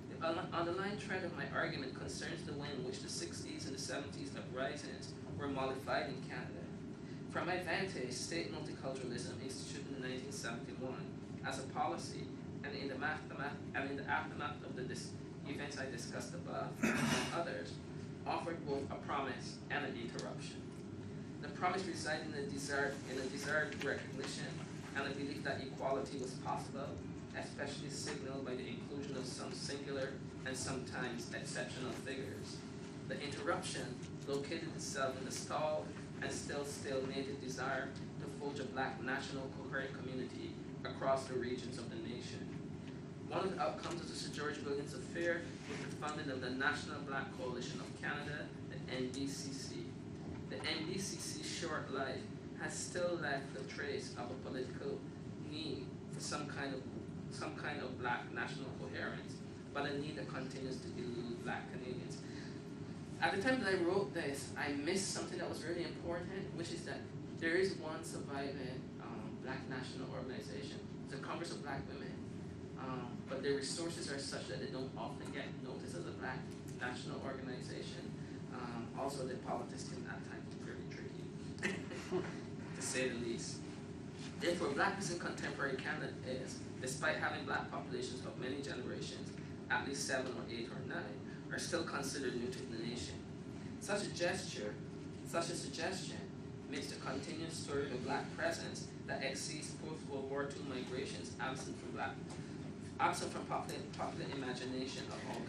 The underlying thread of my argument concerns the way in which the 60s and the 70s uprisings were modified in Canada. From my vantage, state multiculturalism instituted in 1971 as a policy, and in the aftermath of the events I discussed above, and others, offered both a promise and an interruption. The promise resided in a desired recognition and a belief that equality was possible, especially signaled by the inclusion of some singular and sometimes exceptional figures. The interruption located itself in the stalled and still stalemated desire to forge a black national coherent community across the regions of the nation. One of the outcomes of the Sir George Williams affair was the founding of the National Black Coalition of Canada, the NBCC. The NBCC's short life has still left the trace of a political need for some kind of black national coherence, but a need that continues to elude black Canadians. At the time that I wrote this, I missed something that was really important, which is that there is one surviving black national organization. It's the Congress of Black Women. But their resources are such that they don't often get noticed as a black national organization. Also, the politics can at times be very tricky, to say the least. Therefore, blackness in contemporary Canada is, despite having black populations of many generations, at least 7 or 8 or 9, are still considered new to the nation. Such a suggestion makes the continued story of a black presence that exceeds post-World War II migrations absent from popular imagination of all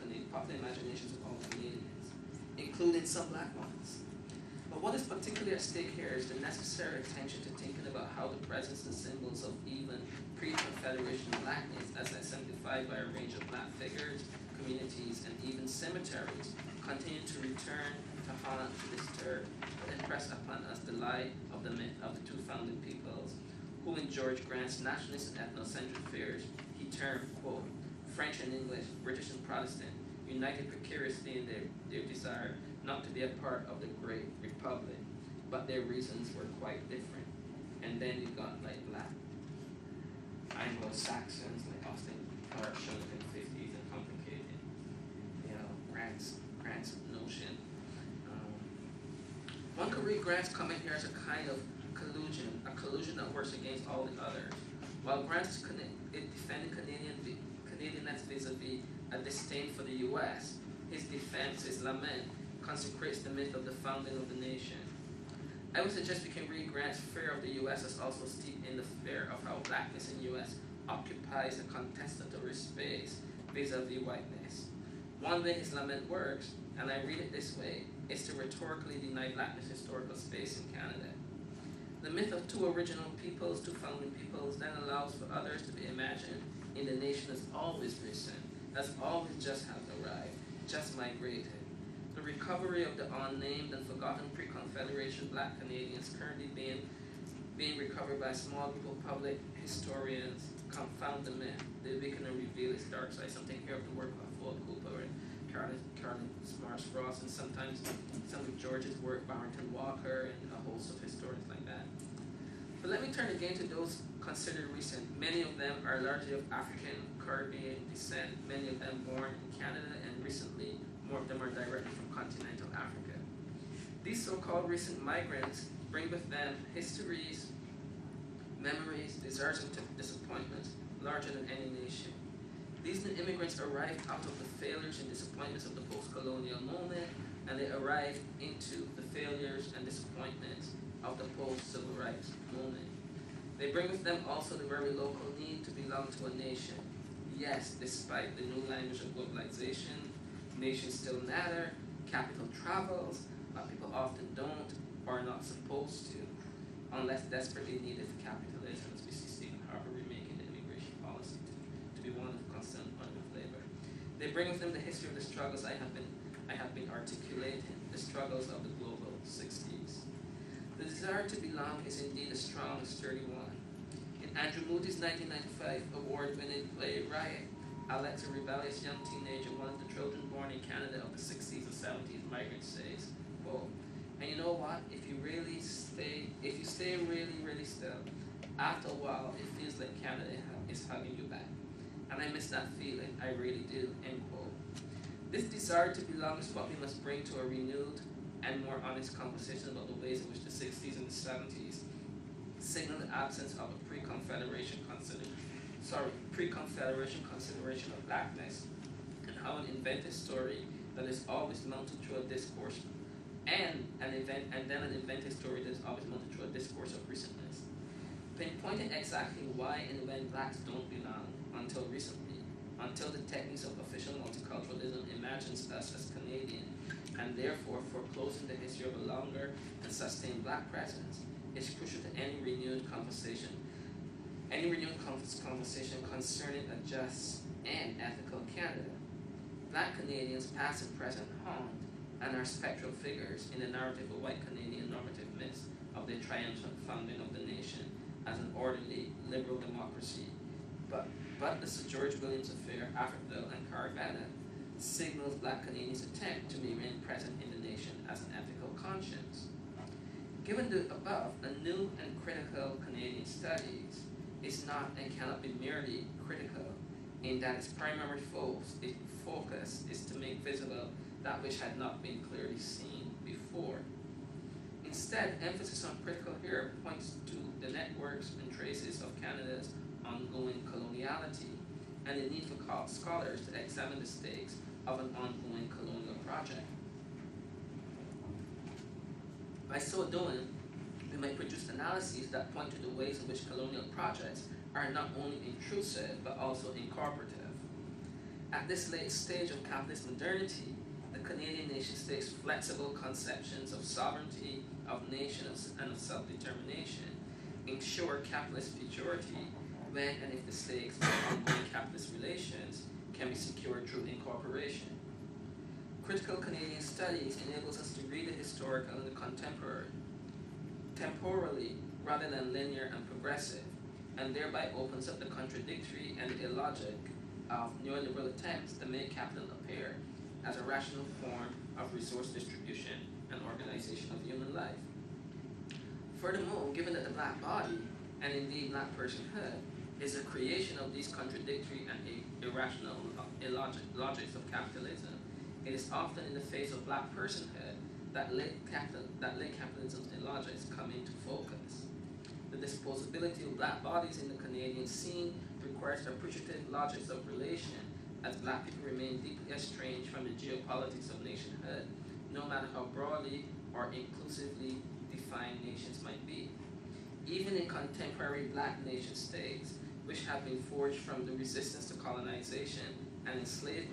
imaginations of all Canadians, including some black ones. But what is particularly at stake here is the necessary attention to thinking about how the presence and symbols of even pre-Confederation blackness, as exemplified by a range of black figures, communities, and even cemeteries, continue to return to haunt, to disturb, to impress upon us the lie of the myth of the two founding peoples, who in George Grant's nationalist and ethnocentric fears, he termed, quote, French and English, British and Protestant, united precariously in their desire not to be a part of the great republic, but their reasons were quite different. And then you got like black Anglo-Saxons, like Austin Clark showed up in the 50s and complicated, Grant's notion. One could read Grant's comment here as a kind of collusion that works against all the others. While Grant is defending Canadianness vis-a-vis a disdain for the U.S., his defense, his lament, consecrates the myth of the founding of the nation. I would suggest we can read Grant's fear of the U.S. as also steeped in the fear of how blackness in the U.S. occupies a contestatory space vis-a-vis whiteness. One way his lament works, and I read it this way, is to rhetorically deny blackness historical space in Canada. The myth of two original peoples, two founding peoples, then allows for others to be imagined in the nation as always risen, as always just have arrived, just migrated. The recovery of the unnamed and forgotten pre-Confederation black Canadians currently being recovered by a small group of public historians confound the myth. They weaken and reveal its dark side. Something here of the work of Ford Cooper and Carleton Smart Frost, and sometimes some of George's work, Barrington Walker, and a host of historians like that. But let me turn again to those considered recent. Many of them are largely of African, Caribbean descent, many of them born in Canada, and recently, more of them are directly from continental Africa. These so-called recent migrants bring with them histories, memories, desires, and disappointments larger than any nation. These new immigrants arrived out of the failures and disappointments of the post-colonial moment, and they arrived into the failures and disappointments of the post-civil rights moment. They bring with them also the very local need to belong to a nation. Yes, despite the new language of globalization, nations still matter, capital travels, but people often don't or are not supposed to. unless desperately needed for capitalism, as we see Stephen Harper remaking the immigration policy to be one of concern with labor. They bring with them the history of the struggles I have been articulating, the struggles of the global 60s. The desire to belong is indeed a strong, sturdy one. In Andrew Moody's 1995 award-winning play Riot, Alex, a rebellious young teenager, one of the children born in Canada of the 60s and 70s migrants, says, quote, "And you know what? If you stay really, really still, after a while, it feels like Canada is hugging you back. And I miss that feeling, I really do," end quote. This desire to belong is what we must bring to a renewed and more honest conversation about the ways in which the 60s and the 70s signal the absence of a pre-Confederation consideration of blackness, and how an invented story that is always mounted through a discourse and then an invented story that is always mounted through a discourse of recentness. Pinpointing exactly why and when blacks don't belong until recently, until the techniques of official multiculturalism imagines us as Canadian, and therefore foreclosing the history of a longer and sustained black presence, is crucial to any renewed conversation concerning a just and ethical Canada. Black Canadians, past and present, haunt and are spectral figures in the narrative of white Canadian normative myths of the triumphant founding of the nation as an orderly, liberal democracy. But the Sir George Williams affair, Africville, and Caravana signals Black Canadians' attempt to remain present in the nation as an ethical conscience. Given the above, a new and critical Canadian studies is not and cannot be merely critical in that its primary focus is to make visible that which had not been clearly seen before. Instead, emphasis on critical here points to the networks and traces of Canada's ongoing coloniality and the need for scholars to examine the stakes of an ongoing colonial project. By so doing, we may produce analyses that point to the ways in which colonial projects are not only intrusive but also incorporative. At this late stage of capitalist modernity, the Canadian nation-state's flexible conceptions of sovereignty, of nations, and of self-determination ensure capitalist futurity when and if the stakes of ongoing capitalist relations can be secured through incorporation. Critical Canadian studies enables us to read the historical and the contemporary, temporally rather than linear and progressive, and thereby opens up the contradictory and the illogic of neoliberal attempts to make capital appear as a rational form of resource distribution and organization of human life. Furthermore, given that the black body, and indeed black personhood, is a creation of these contradictory and irrational logics of capitalism, it is often in the face of black personhood that late capitalism's illogics come into focus. The disposability of black bodies in the Canadian scene requires appreciative logics of relation, as black people remain deeply estranged from the geopolitics of nationhood, no matter how broadly or inclusively defined nations might be. Even in contemporary black nation states, which have been forged from the resistance to colonization and enslavement,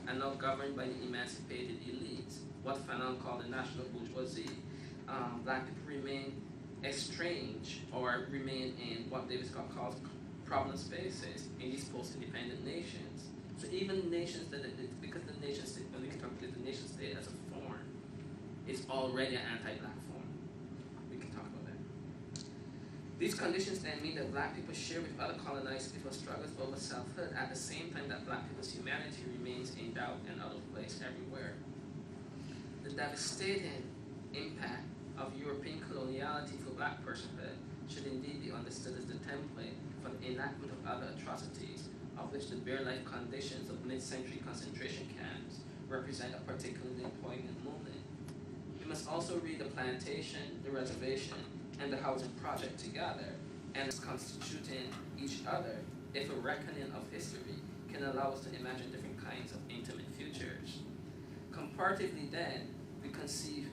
and now governed by the emancipated elites, what Fanon called the national bourgeoisie, black people remain estranged or remain in what David Scott calls problem spaces in these post-independent nations. So even nations because the nation state, when we talk about the nation state as a form, it's already an anti-black form. We can talk about that. These conditions then mean that black people share with other colonized people's struggles over selfhood at the same time that black people's humanity remains in doubt and out of place everywhere. The devastating impact of European coloniality for black personhood should indeed be understood as the template for the enactment of other atrocities, of which the bare life conditions of mid-century concentration camps represent a particularly poignant moment. We must also read the plantation, the reservation, and the housing project together, and as constituting each other, if a reckoning of history can allow us to imagine different kinds of intimate futures. Comparatively then, we conceive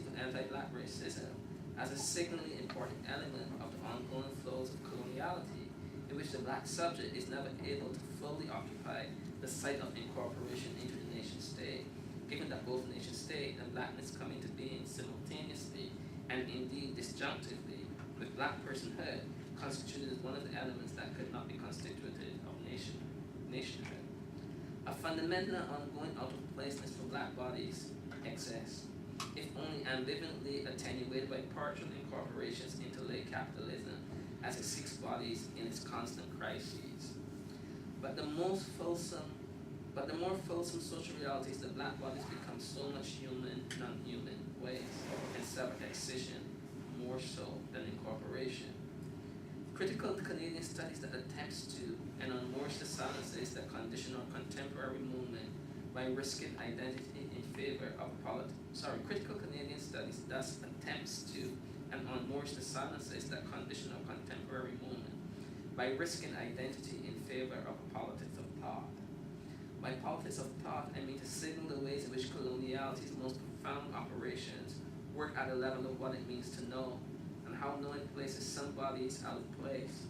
of anti-black racism as a signally important element of the ongoing flows of coloniality, in which the black subject is never able to fully occupy the site of incorporation into the nation state, given that both nation state and blackness come into being simultaneously and indeed disjunctively with black personhood constituted as one of the elements that could not be constituted of nationhood. A fundamental ongoing out-of-placeness for black bodies exists, if only ambivalently attenuated by partial incorporations into late capitalism as it seeks bodies in its constant crises. But the more fulsome social realities, the black bodies become so much human, non-human ways, and self-excision more so than incorporation. Critical Canadian studies that attempts to and unmoors the silences that condition our contemporary movement by risking identity in favor of critical Canadian studies thus attempts to and unmoors the silences that condition our contemporary movement by risking identity in favor of a politics of thought. By politics of thought, I mean to signal the ways in which coloniality's most profound operations work at a level of what it means to know, and how knowing places some bodies out of place.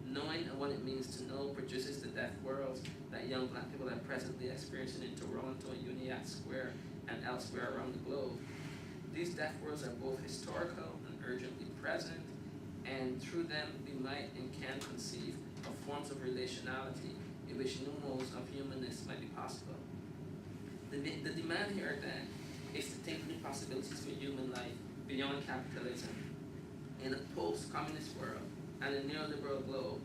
Knowing and what it means to know produces the deaf worlds that young black people are presently experiencing in Toronto and Uniacke Square and elsewhere around the globe. These deaf worlds are both historical and urgently present, and through them we might and can conceive of forms of relationality in which new modes of humanness might be possible. The demand here then is to think new possibilities for human life beyond capitalism. In a post-communist world and a neoliberal globe,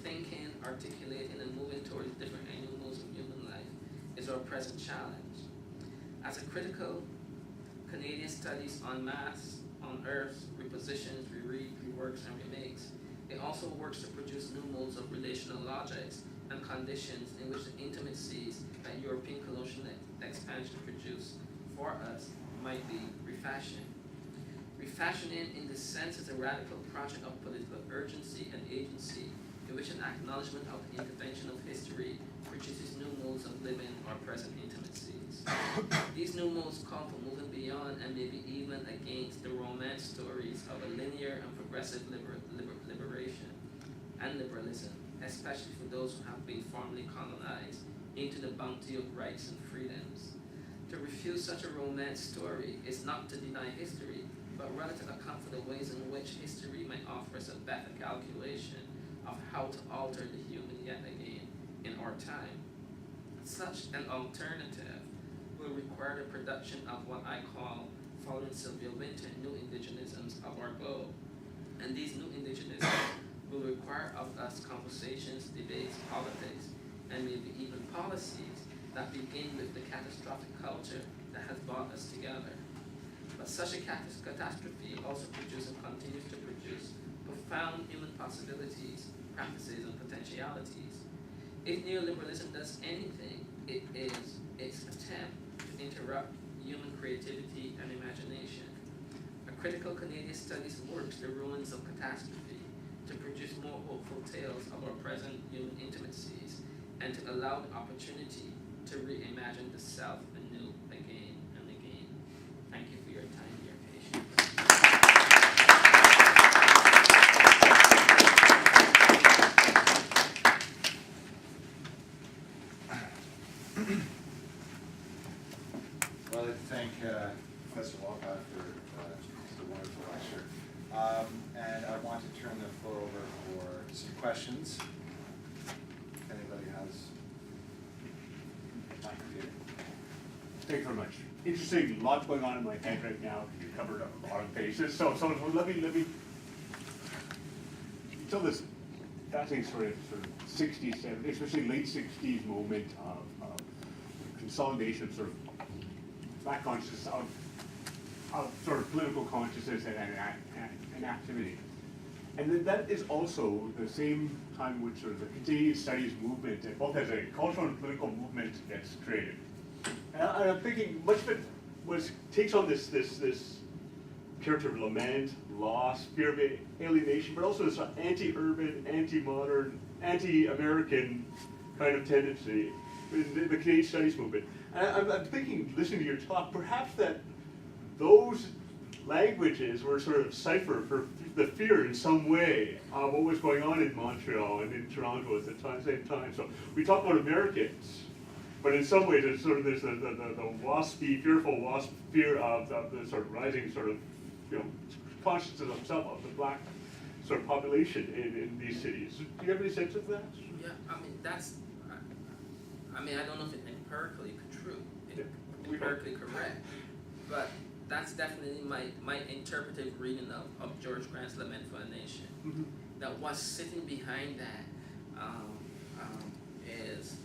thinking, articulating, and moving towards different and new modes of human life is our present challenge. As a critical Canadian studies en masse, unearths, repositions, rereads, reworks, and remakes, it also works to produce new modes of relational logics and conditions in which the intimacies that European colonial expansion produced for us might be refashioned. Refashioning in this sense is a radical project of political urgency and agency in which an acknowledgement of the intervention of history produces new modes of living our present intimacies. These new modes call for moving beyond and maybe even against the romance stories of a linear and progressive liberation and liberalism, especially for those who have been formally colonized into the bounty of rights and freedoms. To refuse such a romance story is not to deny history, but rather to account for the ways in which history might offer us a better calculation of how to alter the human yet again in our time. Such an alternative will require the production of what I call, following Sylvia Winter, new indigenisms of our globe. And these new indigenisms will require of us conversations, debates, politics, and maybe even policies that begin with the catastrophic culture that has brought us together. But such a catastrophe also produces and continues to produce profound human possibilities, practices, and potentialities. If neoliberalism does anything, it is its attempt to interrupt human creativity and imagination. A critical Canadian studies works the ruins of catastrophe to produce more hopeful tales of our present human intimacies and to allow the opportunity to reimagine the self anew again and again. Thank you for your time and your patience. Well, I'd like to thank Professor Walcott for the wonderful lecture. And I want to turn the floor over for some questions. If anybody has my computer. Thank you very much. Interesting, a lot going on in my head right now. You covered a lot of bases. So let me tell this fascinating sort of 60s, 70s, especially late 60s moment of consolidation of sort of black consciousness, of sort of political consciousness and activity. And then that is also the same time in which sort of the Canadian studies movement, both as a cultural and political movement, gets created. And I'm thinking much of it takes on this character of lament, loss, fear of alienation, but also this anti-urban, anti-modern, anti-American kind of tendency in the Canadian studies movement. And I'm thinking, listening to your talk, perhaps that those languages were sort of cipher for the fear in some way of what was going on in Montreal and in Toronto at the same time. So we talk about Americans, but in some ways it's sort of there's the waspy, fear of the sort of rising sort of consciousness of self of the black sort of population in these cities. Do you have any sense of that? Yeah, I mean, I don't know if it's empirically true, empirically correct, but that's definitely my interpretive reading of George Grant's Lament for a Nation. Mm-hmm. That what's sitting behind that is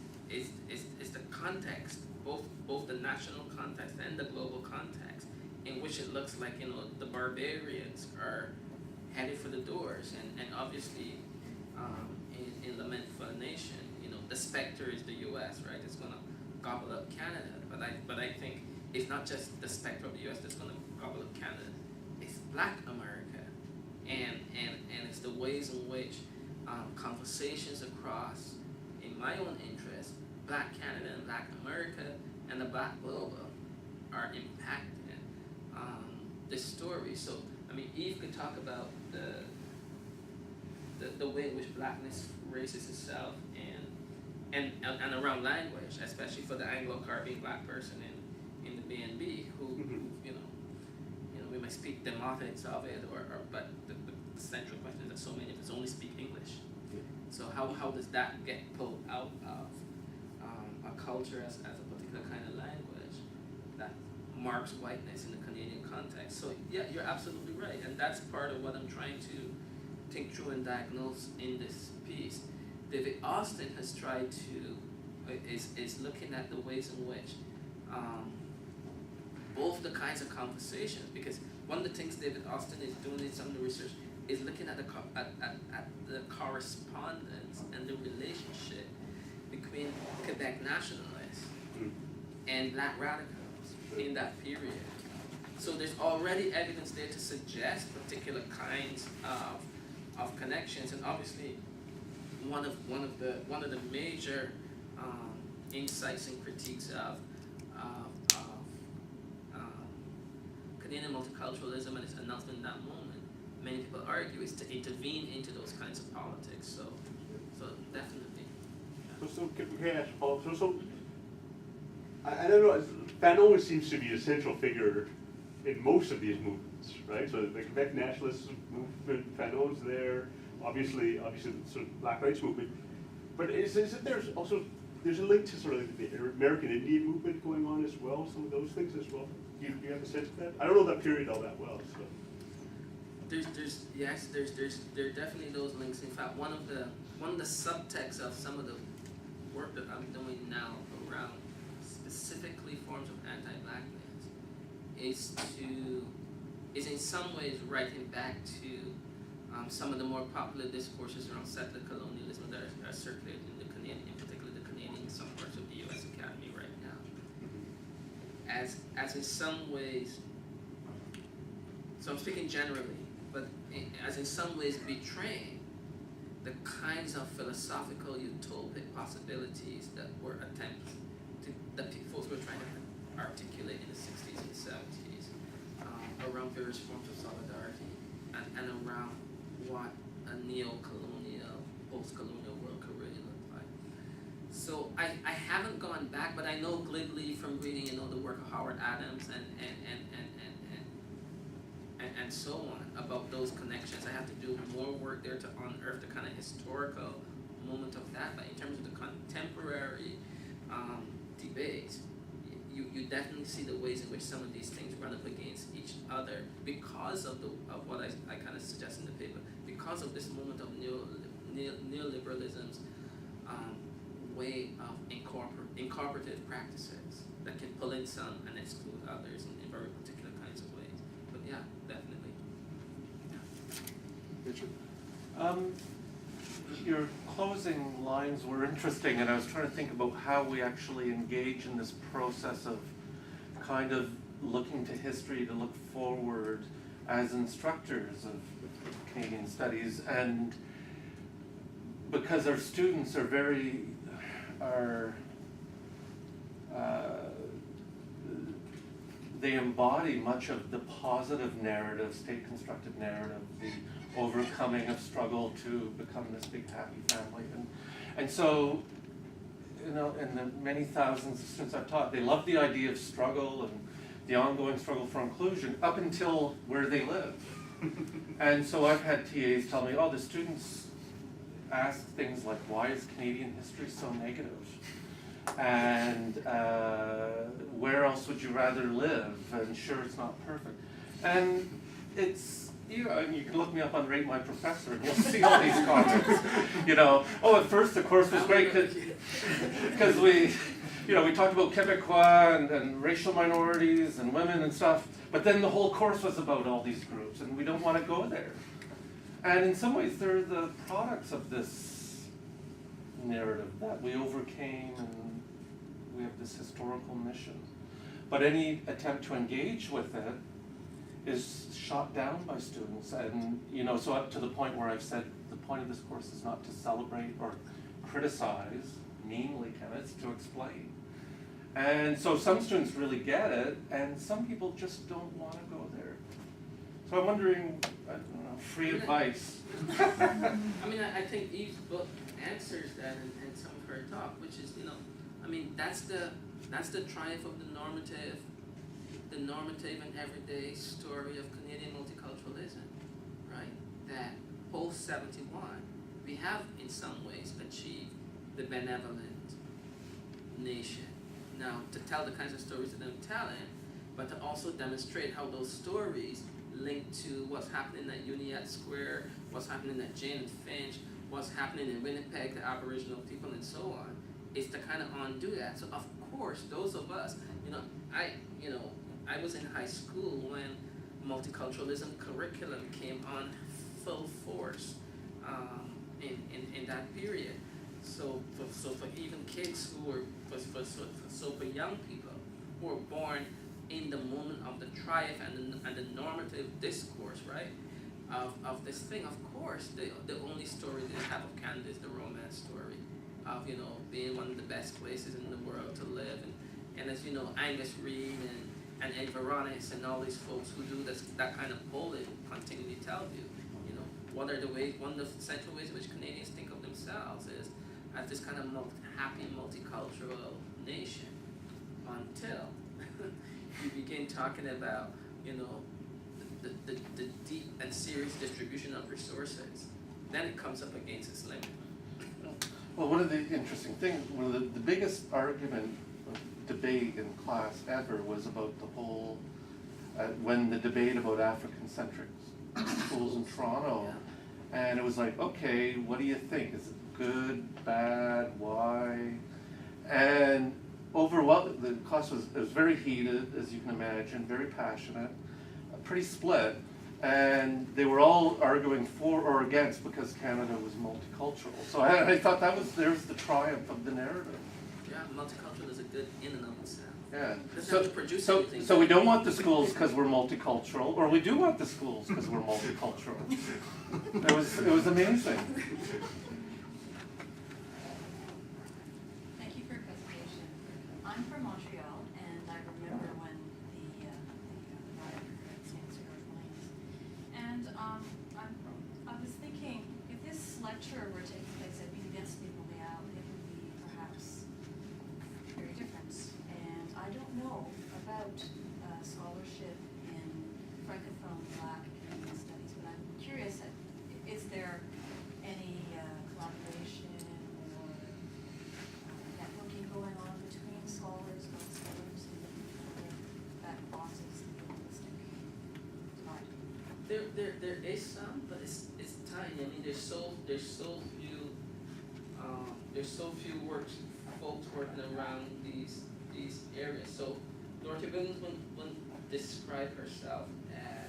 the context, both the national context and the global context, in which it looks like, you know, the barbarians are headed for the doors, and obviously in Lament for a Nation, you know, the specter is the U.S., right? It's gonna gobble up Canada, but I think it's not just the specter of the U.S. that's gonna gobble up Canada. It's Black America, and it's the ways in which conversations across, in my own interest, Black Canada and Black America and the Black global are impacting this story. So, I mean, Eve could talk about the way in which Blackness raises itself and around language, especially for the Anglo-Caribbean Black person in the BNB, who you know, we might speak the motives of it, but the central question is that so many of us only speak English. So how does that get pulled out of a culture as a particular kind of language that marks whiteness in the Canadian context? So yeah, you're absolutely right, and that's part of what I'm trying to think through and diagnose in this piece. David Austin has tried to is looking at the ways in which both the kinds of conversations, because one of the things David Austin is doing in some of the research is looking at the correspondence and the relationship between Quebec nationalists and Black radicals in that period. So there's already evidence there to suggest particular kinds of connections, and obviously one of the major insights and critiques of Canadian multiculturalism and its announcement in that moment, many people argue, is to intervene into those kinds of politics. So definitely. Yeah. So can I ask Paul? So I don't know. Fanon seems to be a central figure in most of these movements, right? So the Quebec nationalist movement, Fanon's there. Obviously the sort of Black rights movement. But isn't there also there's a link to sort of the American Indian movement going on as well? Some of those things as well. Do you have a sense of that? I don't know that period all that well. So. There are definitely those links. In fact, one of the subtexts of some of the work that I'm doing now around specifically forms of anti-blackness is in some ways writing back to some of the more popular discourses around settler colonialism that are circulating in the Canadian, in particular the Canadian subparts of the U.S. Academy right now. As in some ways, so I'm speaking generally, but as in some ways betraying the kinds of philosophical utopic possibilities that were attempts that folks were trying to articulate in the 60s and 70s around various forms of solidarity and around what a neo-colonial, post-colonial world could really look like. So I haven't gone back, but I know glibly from reading, you know, the work of Howard Adams and so on about those connections. I have to do more work there to unearth the kind of historical moment of that. But in terms of the contemporary debates, you definitely see the ways in which some of these things run up against each other because of what I kind of suggest in the paper, because of this moment of neoliberalism's way of incorporative practices that can pull in some and exclude others in very particular kinds of ways. But yeah, definitely. Yeah. Richard? Your closing lines were interesting, and I was trying to think about how we actually engage in this process of kind of looking to history to look forward as instructors of Canadian studies, and because our students they embody much of the positive narrative, state-constructed narrative, the overcoming of struggle to become this big happy family. And so, you know, in the many thousands of students I've taught, they love the idea of struggle and the ongoing struggle for inclusion up until where they live. And so I've had TAs tell me, oh, the students ask things like, why is Canadian history so negative? And where else would you rather live? And sure, it's not perfect. And it's, you know, you can look me up on Rate My Professor and you'll see all these comments. You know, oh, at first the course was great because we, you know, we talked about Quebecois and racial minorities and women and stuff, but then the whole course was about all these groups and we don't want to go there. And in some ways they're the products of this narrative that we overcame, and we have this historical mission. But any attempt to engage with it is shot down by students, and you know, so up to the point where I've said the point of this course is not to celebrate or criticize meanly, it's to explain. And so some students really get it, and some people just don't want to go there. So I'm wondering, I don't know, free advice. I mean, I think Eve's book answers that in some of her talk, which is, you know, I mean, that's the triumph of the normative and everyday story of Canadian multiculturalism, right? That post 71, we have in some ways achieved the benevolent nation. Now, to tell the kinds of stories that I'm telling, but to also demonstrate how those stories link to what's happening at Uniacke Square, what's happening at Jane and Finch, what's happening in Winnipeg, the Aboriginal people, and so on, is to kind of undo that. So of course, those of us, I was in high school when multiculturalism curriculum came on full force in that period. So for even kids who were, for young people who were born in the moment of the triumph and the normative discourse, right, of this thing, of course, the only story they have of Canada is the romance story of, you know, being one of the best places in the world to live, and as you know, Angus Reid and Ed Veronis and all these folks who do that kind of polling continually tell you, you know, what are the ways, one of the central ways in which Canadians think of themselves is as this kind of happy multicultural nation, until you begin talking about, you know, the deep and serious distribution of resources, then it comes up against its limit. Well, one of the interesting things, one of the biggest argument, debate in class ever was about the whole, when the debate about African-centric schools in Toronto, and it was like, okay, what do you think? Is it good, bad, why? And the class was very heated, as you can imagine, very passionate, pretty split, and they were all arguing for or against because Canada was multicultural. So I thought there's the triumph of the narrative. Yeah, multicultural is a good in and of itself. Yeah. So we don't want the schools because we're multicultural, or we do want the schools because we're multicultural. It was amazing. Thank you for your presentation. I'm from Montreal, and I remember when the riot occurred at St. Cyr Mines. And I was thinking, if this lecture were taking place at Université Montréal, it would be perhaps very different. And I don't know about scholarship in Francophone Black Canadian studies, but I'm curious, is there any collaboration or networking going on between scholars, non-scholars, that crosses the linguistic divide? There is some, but it's tiny. I mean, there's so few folks working around these areas. So Dorothy Williams wouldn't describe herself as